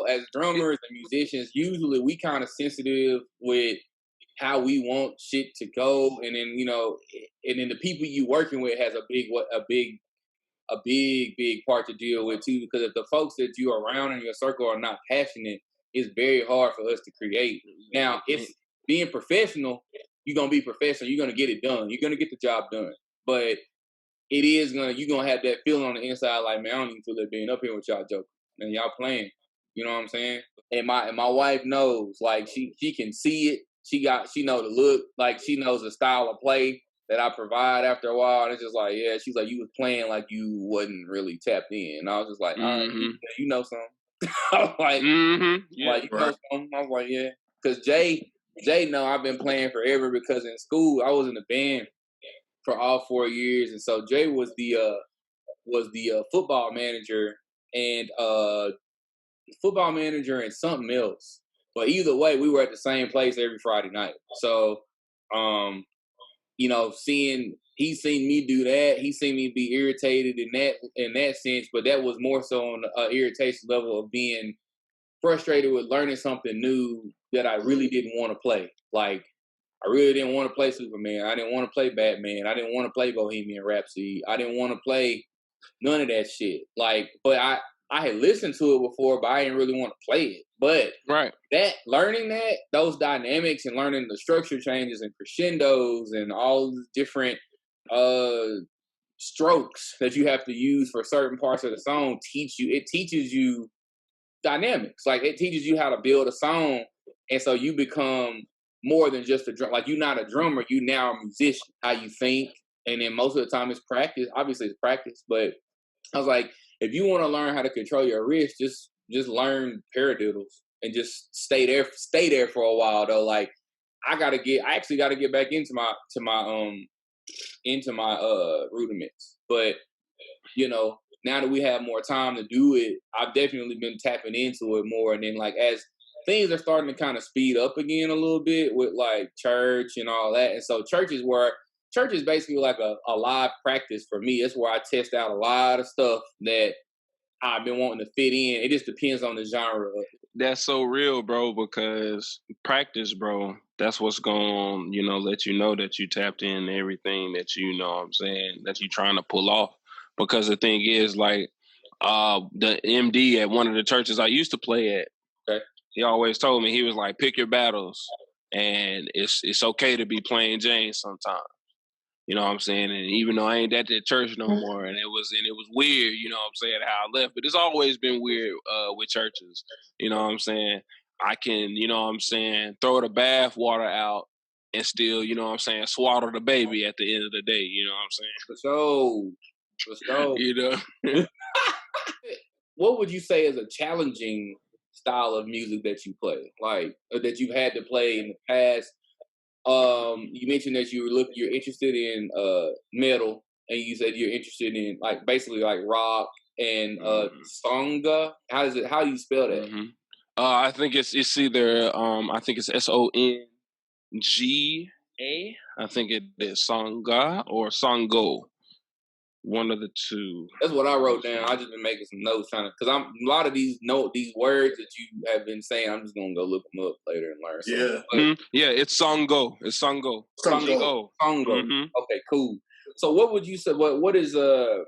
As drummers and musicians, usually we kind of sensitive with how we want shit to go, and then and then the people you working with has a big part to deal with too. Because if the folks that you are around in your circle are not passionate, it's very hard for us to create. Now, it's being professional. You're gonna be professional. You're gonna get it done. You're gonna get the job done, but you're gonna have that feeling on the inside, like, man, I don't even feel like being up here with y'all joking and y'all playing. You know what I'm saying? And my wife knows, like, she can see it. She know the look, like she knows the style of play that I provide after a while. And it's just like, yeah, she's like, you was playing like you wasn't really tapped in. And I was just like, all right, you know something. I was like, yeah, like, you know something? I was like, yeah. Because Jay, know I've been playing forever because in school I was in the band for all 4 years, and so Jay was the football manager and something else. But either way, we were at the same place every Friday night. So, you know, he's seen me do that. He's seen me be irritated in that sense, but that was more so on the irritation level of being frustrated with learning something new that I really didn't want to play. Like, I really didn't want to play Superman. I didn't want to play Batman. I didn't want to play Bohemian Rhapsody. I didn't want to play none of that shit. Like, but I had listened to it before, but I didn't really want to play it. But learning those dynamics and learning the structure changes and crescendos and all the different strokes that you have to use for certain parts of the song teaches you dynamics. Like, it teaches you how to build a song, and so you become more than just a drum. Like, you're not a drummer, you now a musician. How you think, and then most of the time it's practice. Obviously, it's practice, but I was like, if you want to learn how to control your wrist, just learn paradiddles and just stay there for a while though. Like, I actually gotta get back into my rudiments. But you know, now that we have more time to do it, I've definitely been tapping into it more. And then, like, as things are starting to kind of speed up again a little bit with like church and all that, and so church is basically like a live practice for me. It's where I test out a lot of stuff that I've been wanting to fit in. It just depends on the genre. That's so real, bro, because practice, bro, that's what's going to, let you know that you tapped in everything that you know what I'm saying, that you're trying to pull off. Because the thing is, like, the MD at one of the churches I used to play at, he always told me, he was like, pick your battles, and it's okay to be plain Jane sometimes. You know what I'm saying? And even though I ain't at that church no more, and it was weird, you know what I'm saying, how I left. But it's always been weird with churches. You know what I'm saying? I can, you know what I'm saying, throw the bath water out and still, you know what I'm saying, swaddle the baby at the end of the day. You know what I'm saying? For sure. You know? What would you say is a challenging style of music that you play, like, or that you've had to play in the past? You mentioned that you're interested in metal, and you said you're interested in, like, basically like rock and songa. How do you spell that? I think it's either I think it's SONGA. I think it is songa or songo. One of the two. That's what I wrote down. I just been making some notes trying to, because I'm a lot of these words that you have been saying. I'm just gonna go look them up later and learn. Yeah, it's songo. It's songo. Songo. Okay, cool. So, what would you say? What is the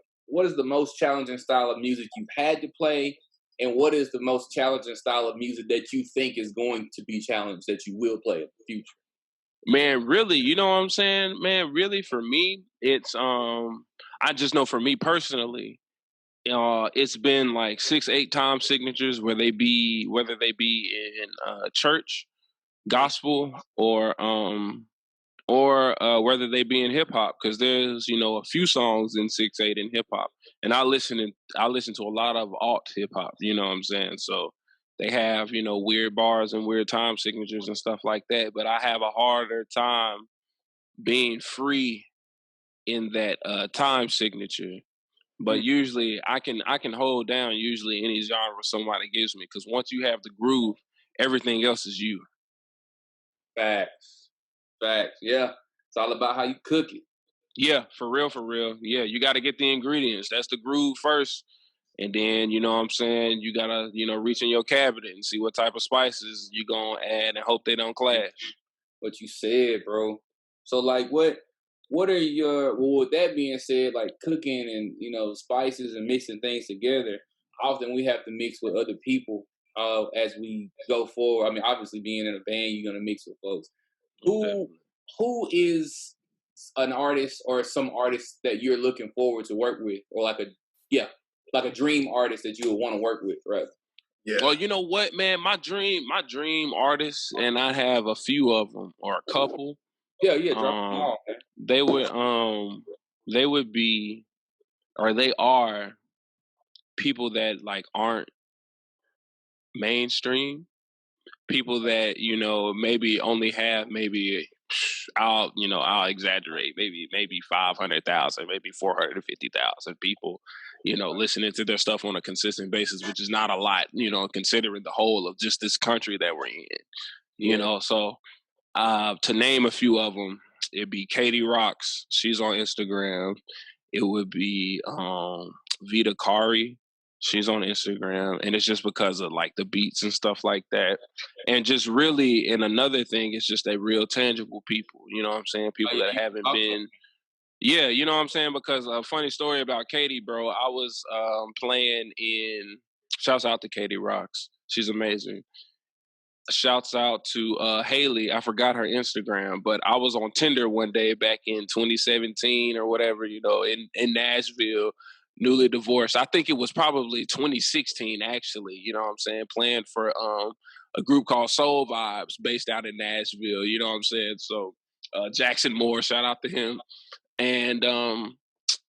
most challenging style of music you've had to play, and what is the most challenging style of music that you think is going to be challenged that you will play in the future? Man, really, you know what I'm saying? Man, really, for me, it's I just know for me personally, it's been like 6-8 time signatures whether they be in church, gospel, or whether they be in hip hop, because there's a few songs in 6-8 in hip hop, and I listen to a lot of alt hip hop. You know what I'm saying? So they have weird bars and weird time signatures and stuff like that. But I have a harder time being free in that time signature. But usually I can hold down usually any genre somebody gives me, because once you have the groove, everything else is you. Facts. Yeah, it's all about how you cook it. Yeah, for real. Yeah, you got to get the ingredients. That's the groove first, and then you know what I'm saying, you gotta reach in your cabinet and see what type of spices you gonna add and hope they don't clash. What you said, bro. So, like, what are your, well, with that being said, like cooking and spices and mixing things together, often we have to mix with other people as we go forward. I mean, obviously being in a band, you're gonna mix with folks. Who is an artist or some artist that you're looking forward to work with, or like a dream artist that you would want to work with, right? Yeah. Well, you know what, man, my dream artists, and I have a few of them, or a couple. Yeah, drop them off, man. They would be, or they are, people that like aren't mainstream. People that, maybe only have I'll exaggerate, maybe 500,000, maybe 450,000 people, listening to their stuff on a consistent basis, which is not a lot, considering the whole of just this country that we're in, So to name a few of them, it'd be Katie Rocks. She's on Instagram. It would be Vita Kari. She's on Instagram, and it's just because of like the beats and stuff like that. And just really, and another thing is just they real tangible people. You know what I'm saying? People that haven't been. Yeah, you know what I'm saying? Because a funny story about Katie, bro. I was playing in. Shouts out to Katie Rocks. She's amazing. Shouts out to Haley. I forgot her Instagram, but I was on Tinder one day back in 2017 or whatever, in Nashville, newly divorced. I think it was probably 2016, actually, you know what I'm saying? Playing for a group called Soul Vibes based out in Nashville, you know what I'm saying? So Jackson Moore, shout out to him. And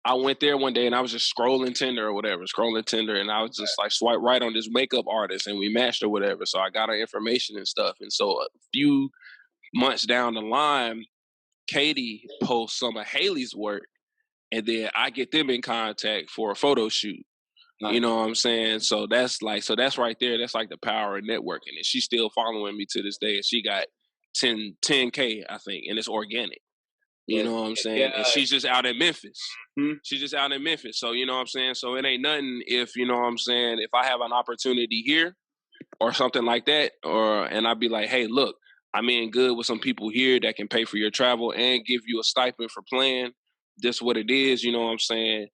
I went there one day and I was just scrolling Tinder, and I was just like swipe right on this makeup artist and we matched or whatever. So I got her information and stuff. And so a few months down the line, Katie posts some of Haley's work and then I get them in contact for a photo shoot. Nice. You know what I'm saying? So that's right there. That's like the power of networking. And she's still following me to this day. And she got 10K, I think, and it's organic. You know what I'm saying? Yeah. And she's just out in Memphis. She's just out in Memphis. So, you know what I'm saying? So it ain't nothing if, you know what I'm saying, if I have an opportunity here or something like that, and I'd be like, hey, look, I'm in good with some people here that can pay for your travel and give you a stipend for playing. This what it is, you know what I'm saying?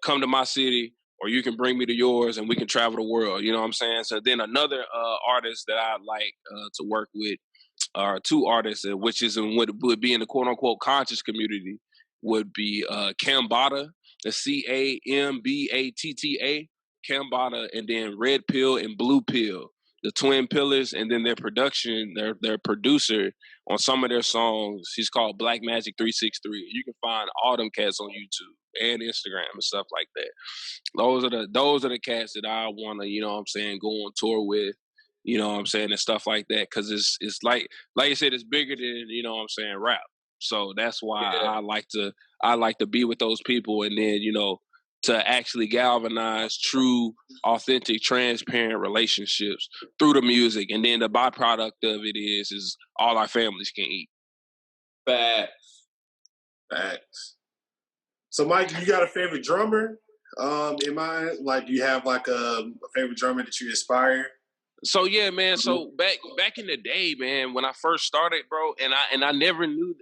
Come to my city or you can bring me to yours and we can travel the world. You know what I'm saying? So then another artist that I like to work with, two artists, which is in what would be in the quote unquote conscious community, would be Cambada, the Cambatta, Cambada, and then Red Pill and Blue Pill, the twin pillars, and then their producer on some of their songs, he's called Black Magic 363. You can find all them cats on YouTube and Instagram and stuff like that. Those are the cats that I want to, you know what I'm saying, go on tour with. You know what I'm saying, and stuff like that, because it's like you said, it's bigger than, you know what I'm saying, rap. So that's why I like to be with those people, and then, to actually galvanize true, authentic, transparent relationships through the music, and then the byproduct of it is all our families can eat. Facts. So, Mike, you got a favorite drummer in mind? Like, do you have like a favorite drummer that you inspire? So yeah, man. So back in the day, man, when I first started, bro, and I never knew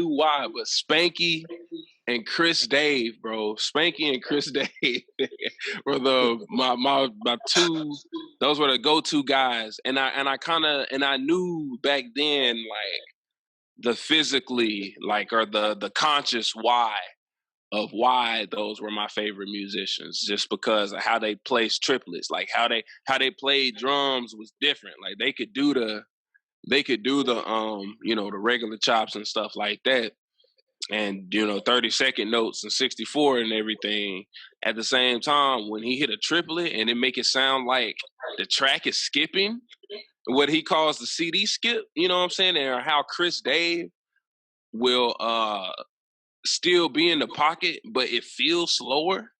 why, but Spanky and Chris Dave, bro, Spanky and Chris Dave were my two. Those were the go-to guys, and I knew back then, like, the physically, like, or the conscious why of why those were my favorite musicians, just because of how they placed triplets, like how they played drums was different. Like they could do the the regular chops and stuff like that, and 30-second notes and 64 and everything. At the same time, when he hit a triplet and it make it sound like the track is skipping, what he calls the CD skip, you know what I'm saying, or how Chris Dave will still be in the pocket, but it feels slower.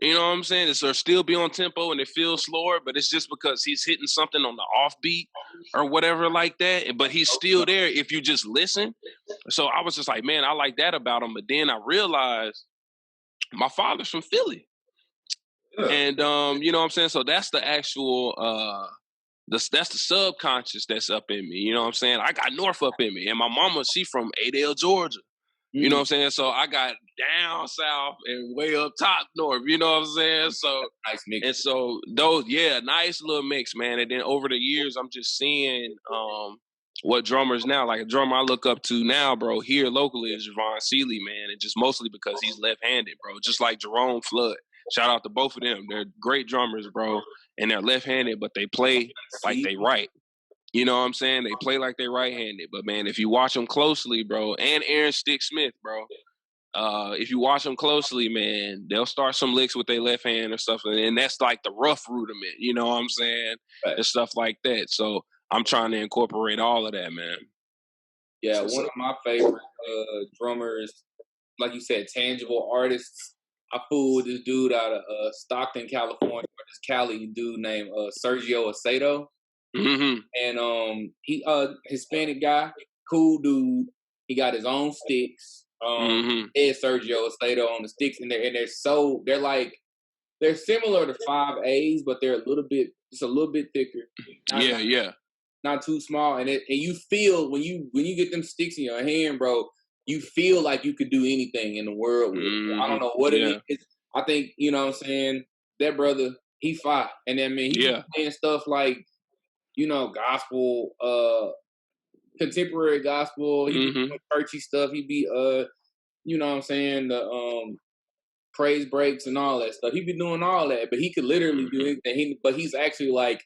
You know what I'm saying? It's or still be on tempo and it feels slower, but it's just because he's hitting something on the offbeat or whatever like that. But he's still there if you just listen. So I was just like, man, I like that about him. But then I realized my father's from Philly. Yeah. And you know what I'm saying? So that's the actual that's the subconscious that's up in me. You know what I'm saying? I got North up in me. And my mama, she from Adel, Georgia. You know what I'm saying? So I got down south and way up top north. You know what I'm saying? So nice mix. And so those, nice little mix, man. And then over the years, I'm just seeing what drummers now, like a drummer I look up to now, bro, here locally is Javon Seeley, man. And just mostly because he's left-handed, bro. Just like Jerome Flood. Shout out to both of them. They're great drummers, bro. And they're left-handed, but they play like they right. You know what I'm saying? They play like they're right-handed. But, man, if you watch them closely, bro, and Aaron Stick Smith, bro, if you watch them closely, man, they'll start some licks with their left hand or stuff, and that's like the rough rudiment, you know what I'm saying, Right. and stuff like that. So I'm trying to incorporate all of that, man. Yeah, one of my favorite drummers, like you said, tangible artists. I fool with this dude out of Stockton, California, this Cali dude named Sergio Aceto. Mm-hmm. And he Hispanic guy, cool dude. He got his own sticks. Ed Sergio Aceto on the sticks, and they're similar to 5As, but they're just a little bit thicker. Not too small, and you feel when you get them sticks in your hand, bro, you feel like you could do anything in the world with it. I don't know what it is. I think, you know what I'm saying, that brother, he fought. And then, man, he playing stuff like, you know, gospel, contemporary gospel. He be doing churchy stuff. He be, you know what I'm saying, the praise breaks and all that stuff. He be doing all that, but he could literally do anything. But he's actually like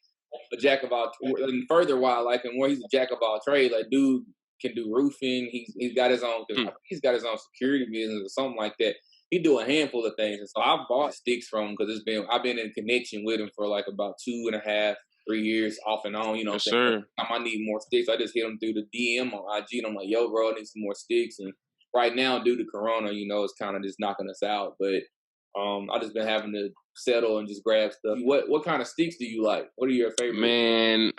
a jack of all, and further why I like him more, he's a jack of all trades. Like, dude can do roofing. He's got his own. I think he's got his own security business or something like that. He do a handful of things, and so I bought sticks from him because I've been in connection with him for like about 2.5, 3 years off and on. You know, what I'm saying? Every time I need more sticks, I just hit him through the DM on IG, and I'm like, "Yo, bro, I need some more sticks." And right now, due to Corona, you know, it's kind of just knocking us out, but. I just been having to settle and just grab stuff. What kind of sticks do you like? What are your favorites? Man,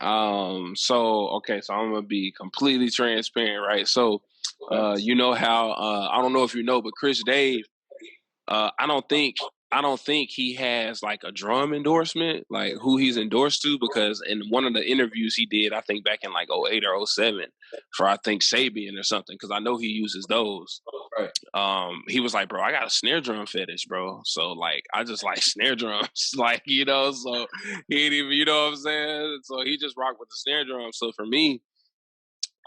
so I'm gonna be completely transparent, right? So, you know how I don't know if you know, but Chris Dave, I don't think he has like a drum endorsement, like who he's endorsed to, because in one of the interviews he did, I think back in like 08 or 07 for, I think, Sabian or something, because I know he uses those. Right. He was like, bro, I got a snare drum fetish, bro. So like, I just like snare drums, like, you know, so he ain't even, you know what I'm saying? So he just rocked with the snare drum. So for me,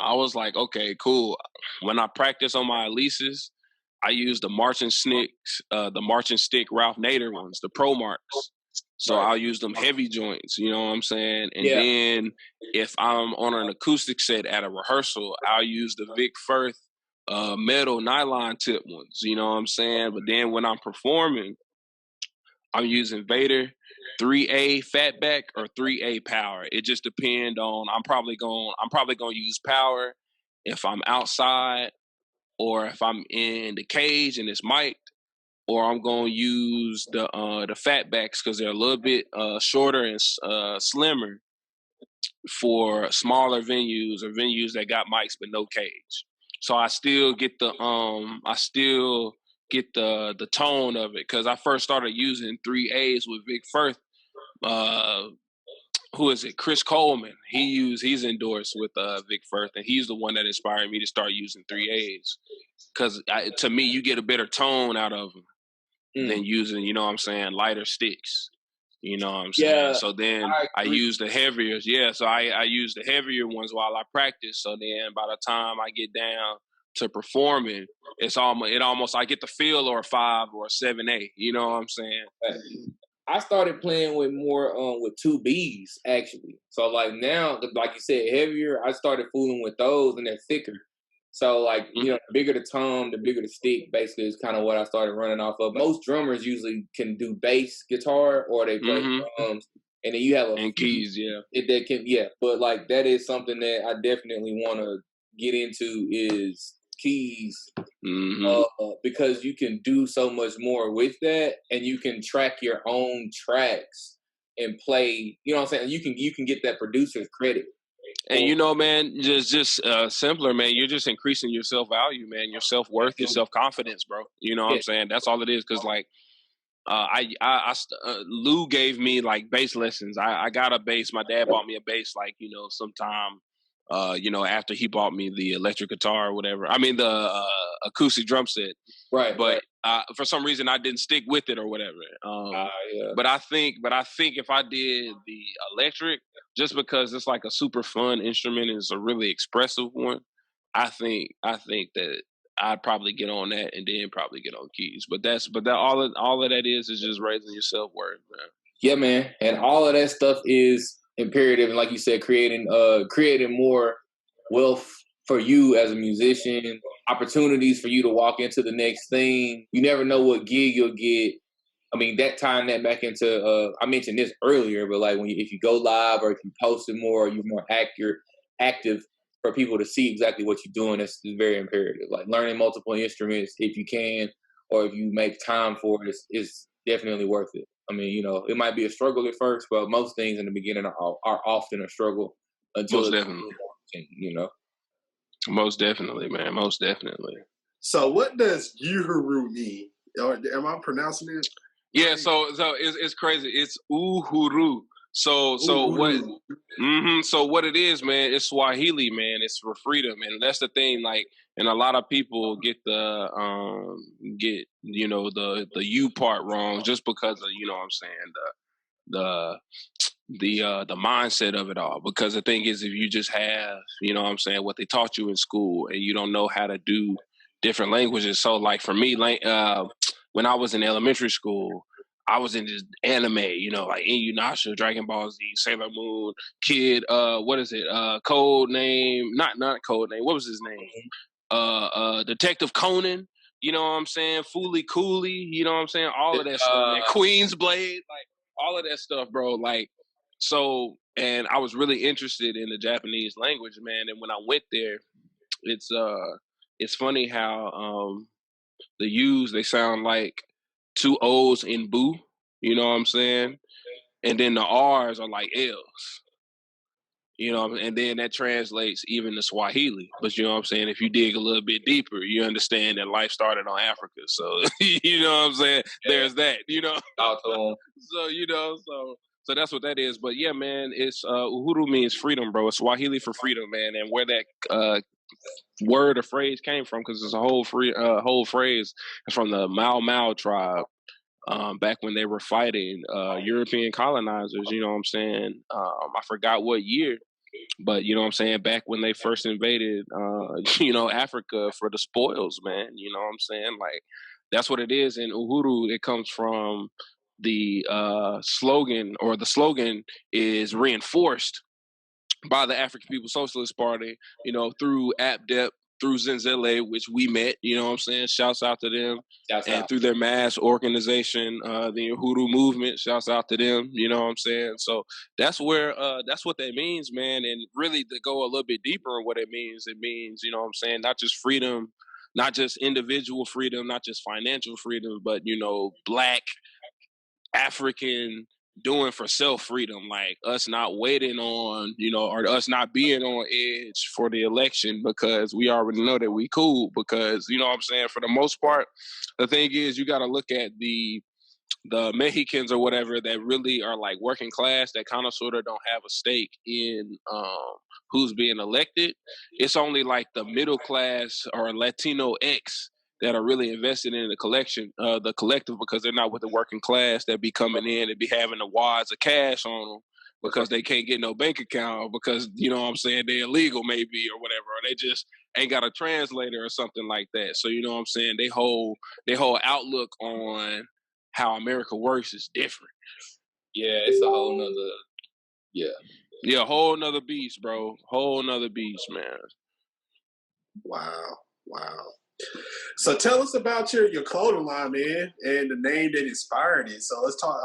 I was like, okay, cool. When I practice on my Elises, I use the marching stick Ralph Nader ones, the Pro Marks. So I'll use them heavy joints, you know what I'm saying? And then if I'm on an acoustic set at a rehearsal, I'll use the Vic Firth metal nylon tip ones, you know what I'm saying? But then when I'm performing, I'm using Vader 3A fatback or 3A power. It just depends on, I'm probably going to use power if I'm outside, or if I'm in the cage and it's mic'd, or I'm going to use the fatbacks because they're a little bit shorter and slimmer for smaller venues or venues that got mics but no cage. So I still get the tone of it, because I first started using 3As with Vic Firth. Who is it? Chris Coleman. He's endorsed with Vic Firth, and he's the one that inspired me to start using 3As. Because to me, you get a better tone out of them than using, you know what I'm saying, lighter sticks. You know what I'm saying? Yeah, so then I use the heavier. Yeah, so I use the heavier ones while I practice. So then by the time I get down to performing, I get the feel or a 5 or a 7A. You know what I'm saying? I started playing with more with 2Bs actually. So like now, like you said, heavier. I started fooling with those, and they're thicker. So like, you know, the bigger the tom, the bigger the stick. Basically, is kind of what I started running off of. Most drummers usually can do bass guitar, or they play drums, and then you have keys, But like, that is something that I definitely want to get into, is keys, because you can do so much more with that, and you can track your own tracks and play. You know what I'm saying? You can get that producer's credit. And you know, man, just simpler, man. You're just increasing your self-value, man, your self-worth, your self-confidence, bro. You know what I'm saying? That's all it is. Because like, Lou gave me like bass lessons. I got a bass. My dad bought me a bass, like, you know, sometime, you know, after he bought me the electric guitar or whatever. I mean, the acoustic drum set. Right. But for some reason, I didn't stick with it or whatever. But I think if I did the electric, just because it's like a super fun instrument and it's a really expressive one, I think that I'd probably get on that and then probably get on keys. But all of that is just raising your self-worth, man. Yeah, man. And all of that stuff is imperative. And like you said, creating more wealth for you as a musician, opportunities for you to walk into the next thing. You never know what gig you'll get. I mean, that tying that back into, I mentioned this earlier, but like if you go live or if you post it more, or you're more active for people to see exactly what you're doing, that's very imperative. Like learning multiple instruments, if you can, or if you make time for it, is definitely worth it. I mean, you know, it might be a struggle at first, but most things in the beginning are often a struggle until Most definitely. You know. Most definitely, man. Most definitely. So what does Uhuru mean? Or am I pronouncing it? Yeah, so it's crazy. It's Uhuru. So what it is, man, it's Swahili, man. It's for freedom, and that's the thing. Like, and a lot of people get the U part wrong just because of, you know what I'm saying, the mindset of it all. Because the thing is, if you just have, you know what I'm saying, what they taught you in school, and you don't know how to do different languages. So like for me, when I was in elementary school, I was in this anime, you know, like Inuyasha, Dragon Ball Z, Sailor Moon, Kid, what is it? Code name, not code name. What was his name? Detective Conan. You know what I'm saying? Fooly Cooley. You know what I'm saying? All of that stuff, man. Queen's Blade, like all of that stuff, bro. Like, so, and I was really interested in the Japanese language, man. And when I went there, it's funny how the U's, they sound like two O's in boo, you know what I'm saying? And then the R's are like L's, you know, and then that translates even to Swahili. But you know what I'm saying? If you dig a little bit deeper, you understand that life started on Africa. So, you know what I'm saying? Yeah. There's that, you know? So, you know, so that's what that is. But yeah, man, it's Uhuru means freedom, bro. It's Swahili for freedom, man. And where that word or phrase came from, because it's a whole phrase from the Mau Mau tribe, back when they were fighting European colonizers. You know what I'm saying? I forgot what year, but you know what I'm saying, back when they first invaded you know, Africa for the spoils, man. You know what I'm saying? Like, that's what it is. And Uhuru, it comes from the slogan, or the slogan is reinforced by the African People's Socialist Party, you know, through APDEP, through Zenzele, which we met, you know what I'm saying? Shouts out to them. Through their mass organization, the Uhuru movement, shouts out to them, you know what I'm saying? So that's where, that's what that means, man. And really, to go a little bit deeper in what it means, you know what I'm saying, not just freedom, not just individual freedom, not just financial freedom, but, you know, Black, African doing for self-freedom, like us not waiting on, you know, or us not being on edge for the election because we already know that we cool. Because, you know what I'm saying, for the most part, the thing is, you got to look at the Mexicans or whatever that really are like working class, that kind of sort of don't have a stake in who's being elected. It's only like the middle class or Latino X that are really invested in the collective, because they're not with the working class that be coming in and be having the wads of cash on them because they can't get no bank account because, you know what I'm saying, they're illegal maybe or whatever, or they just ain't got a translator or something like that. So, you know what I'm saying, they whole outlook on how America works is different. Yeah, it's a whole nother, yeah, whole nother beast, bro. Whole nother beast, man. Wow. So tell us about your clothing line, man, and the name that inspired it. So let's talk.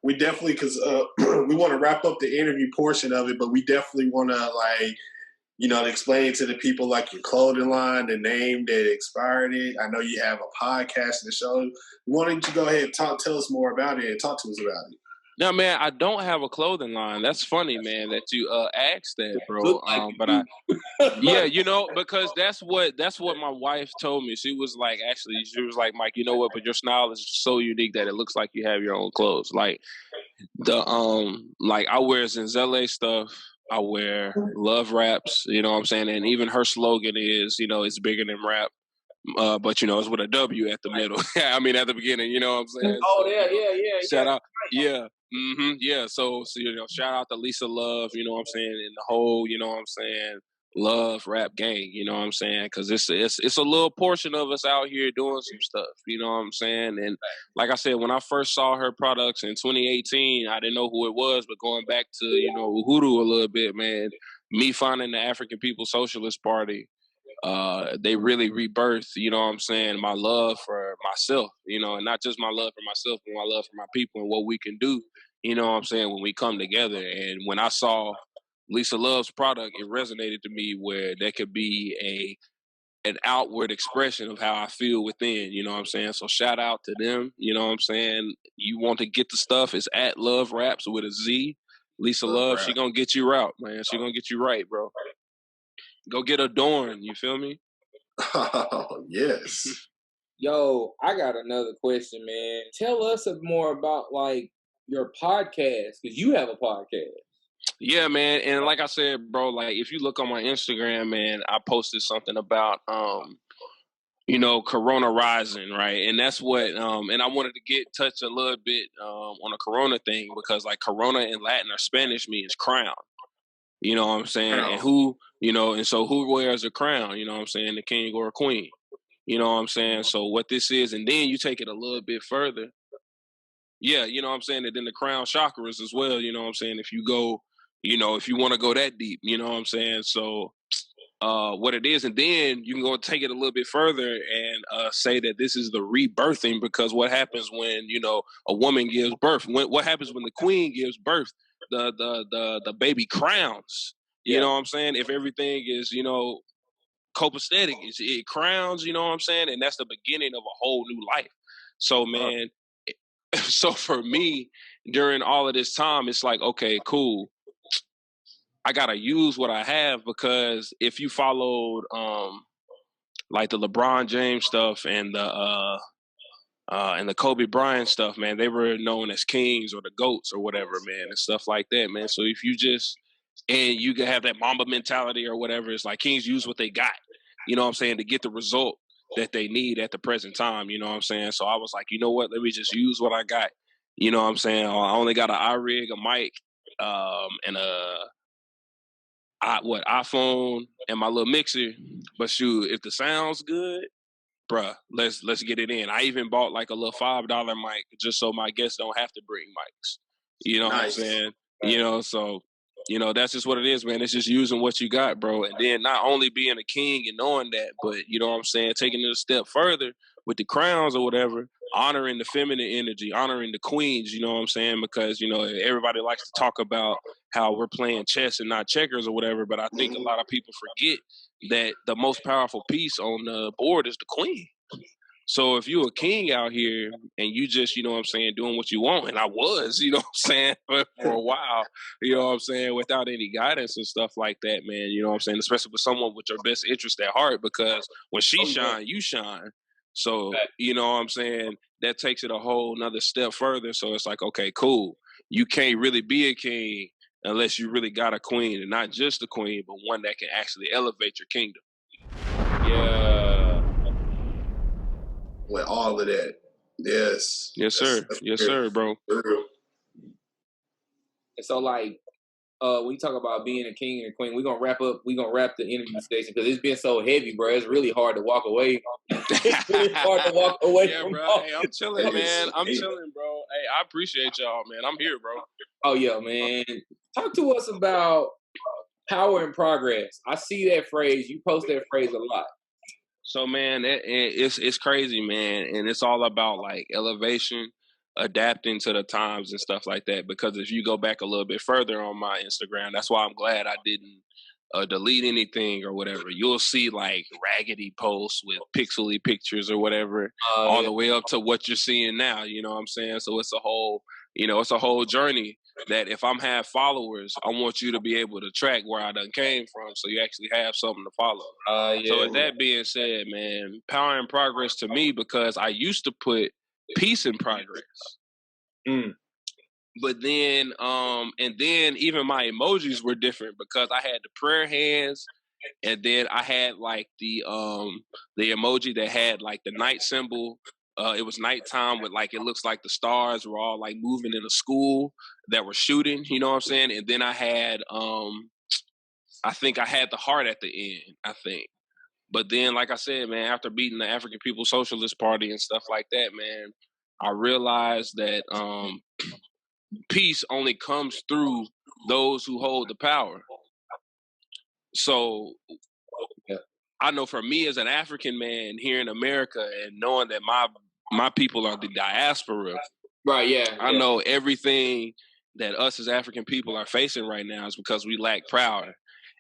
We definitely, because we want to wrap up the interview portion of it, but we definitely want to, like, you know, explain to the people like your clothing line, the name that inspired it. I know you have a podcast and a show. Why don't you go ahead and tell us more about it and talk to us about it? No, man, I don't have a clothing line. That's funny, man, that you asked that, bro. Yeah, you know, because that's what my wife told me. She was like, Mike, you know what? But your style is so unique that it looks like you have your own clothes. Like like I wear Zenzele stuff. I wear Love Raps. You know what I'm saying? And even her slogan is, you know, it's bigger than rap. But you know, it's with a W at the middle. I mean, at the beginning, you know what I'm saying? Oh, yeah. Shout out, yeah. Yeah. So you know, shout out to Lisa Love, you know what I'm saying, and the whole, you know what I'm saying, Love Rap gang, you know what I'm saying, because it's a little portion of us out here doing some stuff, you know what I'm saying. And like I said, when I first saw her products in 2018, I didn't know who it was, but going back to, you know, Uhuru a little bit, man, me finding the African People's Socialist Party, they really rebirthed, you know what I'm saying, my love for myself, you know, and not just my love for myself, but my love for my people and what we can do, you know what I'm saying, when we come together. And when I saw Lisa Love's product, it resonated to me where there could be an outward expression of how I feel within, you know what I'm saying? So shout out to them, you know what I'm saying? You want to get the stuff, it's at Love Raps with a Z. Lisa Love, she gonna get you right, man. She gonna get you right, bro. Go get Adorn, you feel me? Oh, yes. Yo, I got another question, man. Tell us more about like your podcast, because you have a podcast. Yeah, man. And like I said, bro, like if you look on my Instagram, man, I posted something about you know, Corona rising, right? And that's what and I wanted to touch a little bit on the Corona thing, because like Corona in Latin or Spanish means crown. You know what I'm saying? Crown. And who, you know, and so who wears a crown, you know what I'm saying? The king or a queen. You know what I'm saying? So what this is, and then you take it a little bit further. Yeah, you know what I'm saying? And then the crown chakras as well, you know what I'm saying? If you go, you know, if you want to go that deep, you know what I'm saying? So what it is, and then you can go take it a little bit further and say that this is the rebirthing, because what happens when, you know, a woman gives birth? What happens when the queen gives birth? The baby crowns. You know what I'm saying? If everything is, you know, copacetic, it crowns, you know what I'm saying? And that's the beginning of a whole new life. So, man, so for me, during all of this time, it's like, okay, cool. I gotta use what I have, because if you followed like the LeBron James stuff and the Kobe Bryant stuff, man, they were known as kings or the goats or whatever, man, and stuff like that, man. So if you just, and you can have that Mamba mentality or whatever, it's like kings use what they got, you know what I'm saying, to get the result that they need at the present time, you know what I'm saying? So I was like, you know what, let me just use what I got, you know what I'm saying? I only got an iRig, a mic, and iPhone and my little mixer. But shoot, if the sound's good, bruh, let's get it in. I even bought like a little $5 mic just so my guests don't have to bring mics. You know what I'm saying? You know, so you know, that's just what it is, man. It's just using what you got, bro. And then not only being a king and knowing that, but you know what I'm saying, taking it a step further with the crowns or whatever, honoring the feminine energy, honoring the queens, you know what I'm saying? Because, you know, everybody likes to talk about how we're playing chess and not checkers or whatever, but I think a lot of people forget that the most powerful piece on the board is the queen. So if you're a king out here and you just, you know what I'm saying, doing what you want, and I was, you know what I'm saying, for a while, you know what I'm saying, without any guidance and stuff like that, man, you know what I'm saying, especially with someone with your best interest at heart, because when she shine, you shine. So, you know what I'm saying, that takes it a whole nother step further. So it's like, okay, cool. You can't really be a king unless you really got a queen, and not just a queen, but one that can actually elevate your kingdom. Yeah. With all of that. Yes. Yes, sir. Yes, sir, bro. True. And so, like, when you talk about being a king and a queen, we're gonna wrap the interview station, because it's been so heavy, bro. It's really hard to walk away. It's really hard to walk away from bro. Hey, I'm chilling, man. I'm chilling, bro. Hey, I appreciate y'all, man. I'm here, bro. Oh yeah, man. Talk to us about power and progress. I see that phrase. You post that phrase a lot. So, man, it's crazy, man, and it's all about like elevation, adapting to the times and stuff like that. Because if you go back a little bit further on my Instagram, that's why I'm glad I didn't delete anything or whatever. You'll see like raggedy posts with pixely pictures or whatever, all the way up to what you're seeing now. You know what I'm saying? So it's a whole, you know, it's a whole journey. That if I'm have followers, I want you to be able to track where I done came from, so you actually have something to follow. So with that being said, man, power and progress to me, because I used to put peace in progress. But then, and then even my emojis were different, because I had the prayer hands, and then I had like the emoji that had like the night symbol. It was nighttime with like, it looks like the stars were all like moving in a school that were shooting, you know what I'm saying? And then I had, I think I had the heart at the end, I think. But then, like I said, man, after beating the African People's Socialist Party and stuff like that, man, I realized that peace only comes through those who hold the power. So Yeah. I know for me as an African man here in America and knowing that my people are the diaspora, Right, yeah. I know everything that us as African people are facing right now is because we lack power.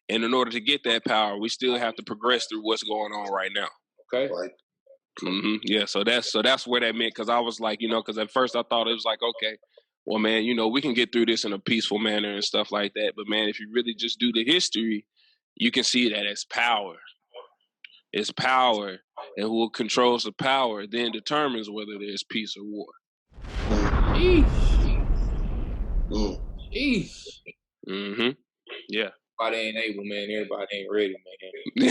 And in order to get that power, we still have to progress through what's going on right now. Okay. Yeah, so that's where that meant, because I was like, because at first I thought it was like, okay, well, man, we can get through this in a peaceful manner and stuff like that. But man, if you really just do the history, you can see that it's power. It's power, and who controls the power then determines whether there's peace or war. Mm-hmm. Yeah. Everybody ain't able, man. Everybody ain't ready, man.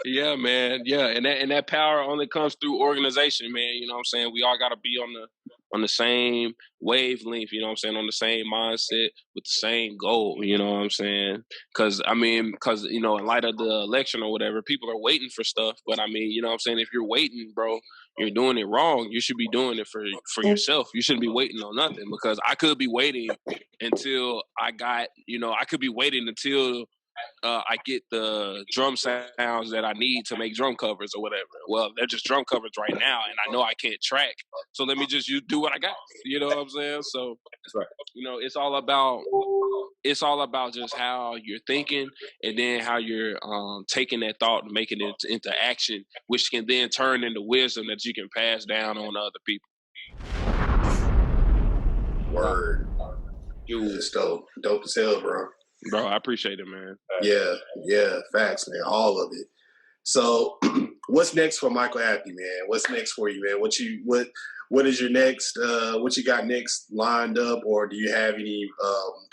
Yeah, man. Yeah, and that power only comes through organization, man. You know what I'm saying? We all got to be on the same wavelength, you know what I'm saying, on the same mindset with the same goal, you know what I'm saying? Because in light of the election or whatever, people are waiting for stuff. But I mean, you know what I'm saying? If you're waiting, bro, you're doing it wrong. You should be doing it for yourself. You shouldn't be waiting on nothing, because I could be waiting until I could be waiting until I get the drum sounds that I need to make drum covers or whatever. Well, they're just drum covers right now, and I know I can't track. So let me just do what I got. You know what I'm saying? So That's right. It's all about just how you're thinking, and then how you're taking that thought and making it into action, which can then turn into wisdom that you can pass down on other people. Word. It's dope. Dope as hell, bro. Bro, I appreciate it, man. Yeah, facts, man. All of it. So, what's next for Michale Athey, man? What's next for you, man? What is your next? What you got next lined up, or do you have any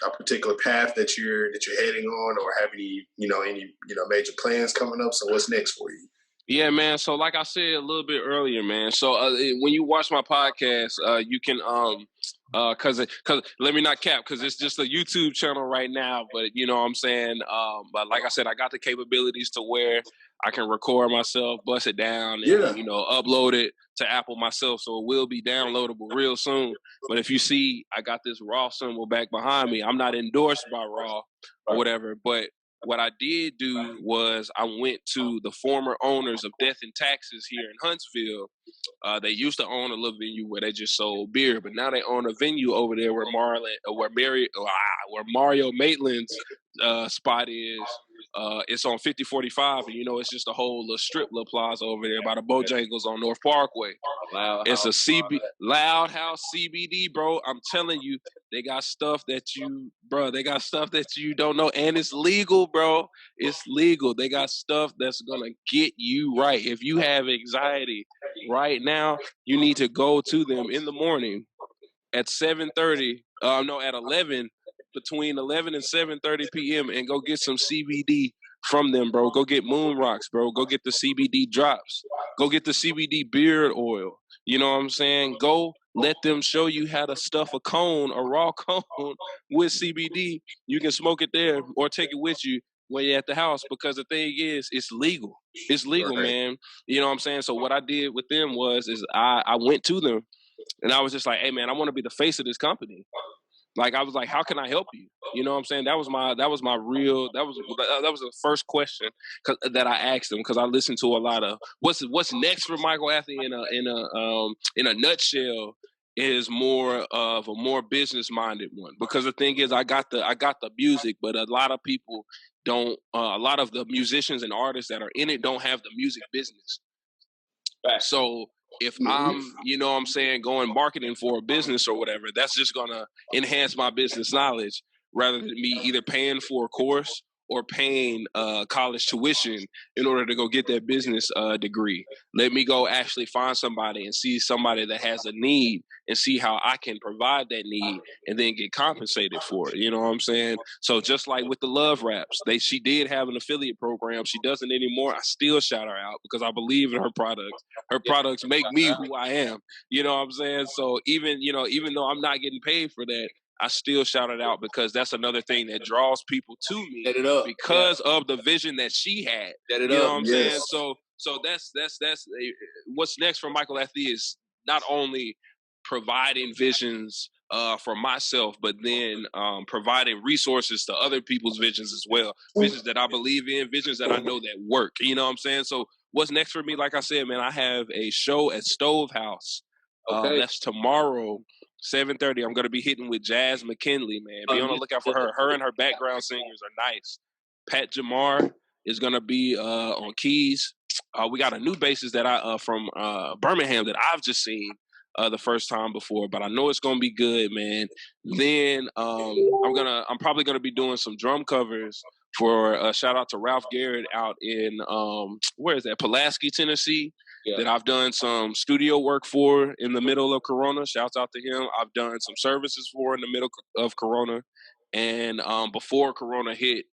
a particular path that you're heading on, or have any major plans coming up? So, what's next for you? Yeah, man. So, like I said a little bit earlier, man. So, when you watch my podcast, you can cause let me not cap, cause it's just a YouTube channel right now. But you know what I'm saying. But like I said, I got the capabilities to where I can record myself, bust it down, and upload it to Apple myself. So it will be downloadable real soon. But if you see, I got this Raw symbol back behind me. I'm not endorsed by Raw or whatever, but what I did do was I went to the former owners of Death and Taxes here in Huntsville. They used to own a little venue where they just sold beer, but now they own a venue over there where Mario Maitland's spot is. It's on 5045, and it's just a whole little strip little plaza over there by the Bojangles on North Parkway. It's a Loud House CBD, bro. I'm telling you, they got stuff that you don't know, and it's legal, bro. It's legal. They got stuff that's gonna get you right. If you have anxiety right now, you need to go to them in the morning at 7:30. At 11. Between 11 and 7:30 p.m. and go get some CBD from them, bro. Go get Moon Rocks, bro. Go get the CBD drops. Go get the CBD beard oil. You know what I'm saying? Go let them show you how to stuff a raw cone with CBD. You can smoke it there or take it with you when you're at the house, because the thing is, it's legal. It's legal, right, man. You know what I'm saying? So what I did with them was I went to them and I was just like, hey, man, I want to be the face of this company. Like, I was like, how can I help you? You know what I'm saying? That was the first question that I asked them, because I listened to a lot of what's next for Michale Athey in a nutshell is more of a more business minded one. Because the thing is, I got the music, but a lot of people don't. A lot of the musicians and artists that are in it don't have the music business. So if I'm, going marketing for a business or whatever, that's just going to enhance my business knowledge rather than me either paying for a course or paying college tuition in order to go get that business degree. Let me go actually find somebody and see somebody that has a need and see how I can provide that need and then get compensated for it. You know what I'm saying? So just like with the Love Raps, she did have an affiliate program. She doesn't anymore. I still shout her out because I believe in her products. Her products make me who I am. You know what I'm saying? So even though I'm not getting paid for that, I still shout it out because that's another thing that draws people to me because of the vision that she had. You know what I'm saying? So that's what's next for Michale Athey is not only providing visions for myself, but then providing resources to other people's visions as well. Visions that I believe in, visions that I know that work. You know what I'm saying? So what's next for me? Like I said, man, I have a show at Stove House. That's tomorrow, 7:30. I'm going to be hitting with Jazz McKinley, man. Be on the lookout for her. Her and her background singers are nice. Pat Jamar is going to be on keys. We got a new bassist that I from Birmingham that I've just seen the first time before, but I know it's gonna be good, man. Then I'm probably gonna be doing some drum covers for shout out to Ralph Garrett out in where is that, Pulaski, Tennessee. Yeah. That I've done some studio work for in the middle of Corona. Shouts out to him. I've done some services for in the middle of Corona, and before Corona hit,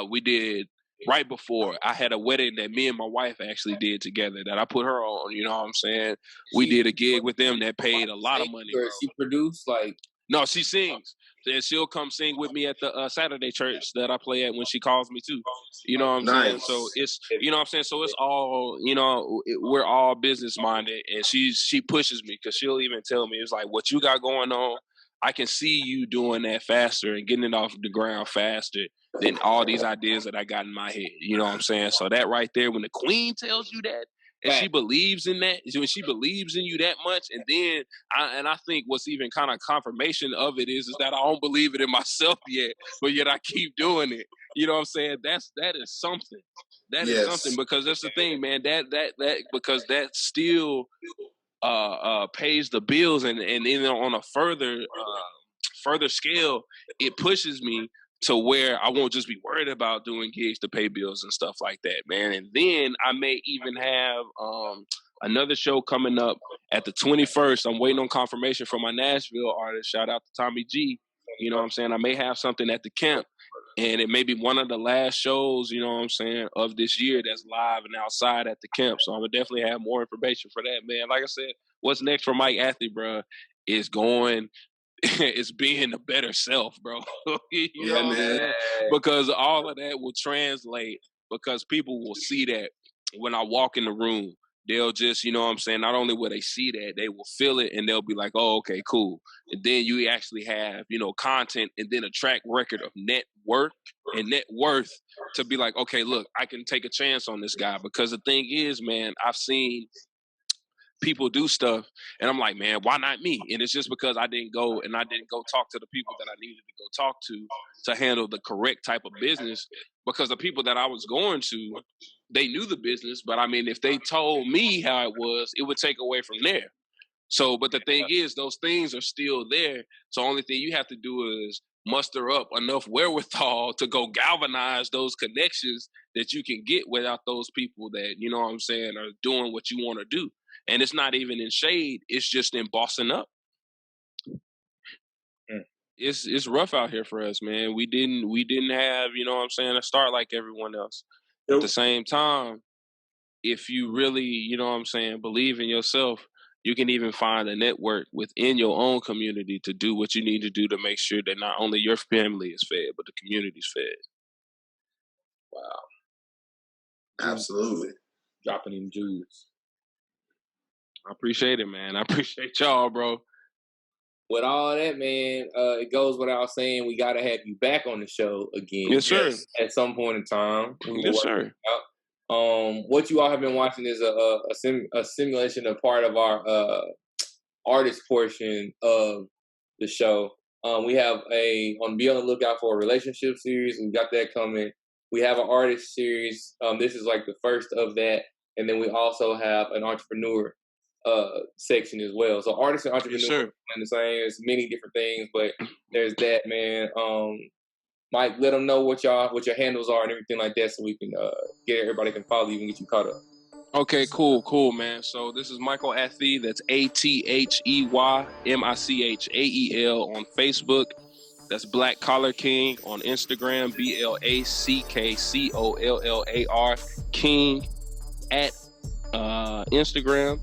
we did. Right before, I had a wedding that me and my wife actually did together that I put her on, you know what I'm saying? We did a gig with them that paid a lot of money. Bro. She produced, like... No, she sings. And she'll come sing with me at the Saturday church that I play at when she calls me too. You know what I'm saying? So it's, you know what I'm saying? So it's all, you know, we're all business minded, and she pushes me because she'll even tell me, it's like, what you got going on, I can see you doing that faster and getting it off the ground faster than all these ideas that I got in my head. You know what I'm saying? So that right there, when the queen tells you that, and she believes in that, when she believes in you that much, and then, I think what's even kind of confirmation of it is that I don't believe it in myself yet, but yet I keep doing it. You know what I'm saying? That is something. That is something, because that's the thing, man. That because that still pays the bills, and then on a further scale, it pushes me to where I won't just be worried about doing gigs to pay bills and stuff like that, man. And then I may even have another show coming up at the 21st. I'm waiting on confirmation from my Nashville artist. Shout out to Tommy G. You know what I'm saying? I may have something at the camp, and it may be one of the last shows, you know what I'm saying, of this year that's live and outside at the camp. So I'm going to definitely have more information for that, man. Like I said, what's next for Mike Athey, bro, is going... it's being a better self, bro. You know what I'm saying? Because all of that will translate, because people will see that when I walk in the room. They'll just, you know what I'm saying, not only will they see that, they will feel it, and they'll be like, oh, okay, cool. And then you actually have, you know, content and then a track record of net worth to be like, okay, look, I can take a chance on this guy. Because the thing is, man, I've seen people do stuff, and I'm like, man, why not me? And it's just because I didn't go talk to the people that I needed to go talk to handle the correct type of business, because the people that I was going to, they knew the business, but I mean, if they told me how it was, it would take away from there. So, but the thing is, those things are still there. So only thing you have to do is muster up enough wherewithal to go galvanize those connections that you can get without those people that, you know what I'm saying, are doing what you want to do. And it's not even in shade. It's just in bossing up. It's rough out here for us, man. We didn't have, you know what I'm saying, a start like everyone else. At the same time, if you really, you know what I'm saying, believe in yourself, you can even find a network within your own community to do what you need to do to make sure that not only your family is fed, but the community's fed. Wow. Absolutely. Dropping in Jews. I appreciate it, man. I appreciate y'all, bro. With all that, man, it goes without saying we got to have you back on the show again. Yes, sir. At some point in time. Yes, sir. What you all have been watching is a simulation of part of our artist portion of the show. We have be on the lookout for a relationship series. We got that coming. We have an artist series. This is like the first of that. And then we also have an entrepreneur section as well. So artists and entrepreneurs are the same. There's many different things, but there's that, man. Mike, let them know what your handles are and everything like that, so we can get everybody can follow you and get you caught up. Okay, cool, man. So this is Michale Athey. That's ATHEYMICHAEL on Facebook. That's Black Collar King on Instagram. BLACKCOLLAR King at Instagram.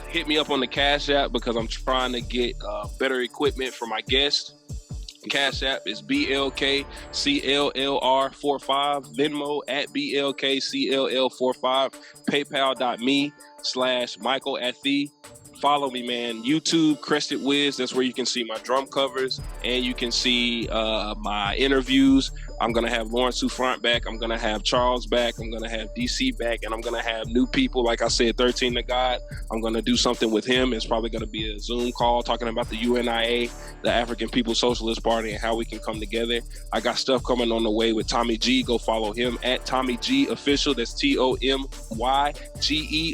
Hit me up on the Cash App because I'm trying to get better equipment for my guests. Cash App is BLKCLLR45. Venmo at BLKCLL45. PayPal.me/Michale Athey. follow me, man. YouTube, Crested Wiz. That's where you can see my drum covers and you can see my interviews. I'm going to have Lawrence Souffrant back. I'm going to have Charles back. I'm going to have DC back. And I'm going to have new people. Like I said, 13 to God. I'm going to do something with him. It's probably going to be a Zoom call talking about the UNIA, the African People's Socialist Party, and how we can come together. I got stuff coming on the way with Tommy G. Go follow him at Tommy G Official. That's TOMYGE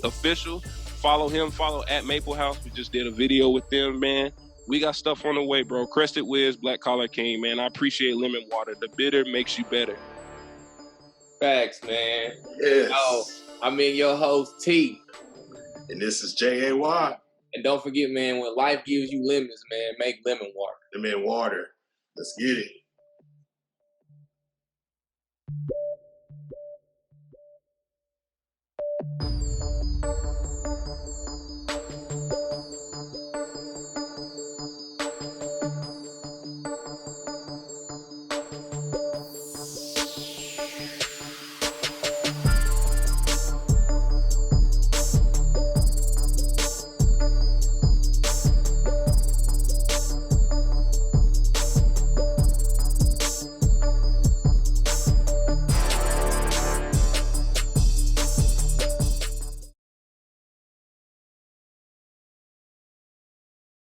Official. Follow him. Follow at Maple House. We just did a video with them, man. We got stuff on the way, bro. Crested Wiz, Black Collar King, man. I appreciate Lemon Water. The bitter makes you better. Facts, man. Yes. Oh, I'm your host, T. And this is JAY. And don't forget, man, when life gives you lemons, man, make lemon water. Lemon water. Let's get it.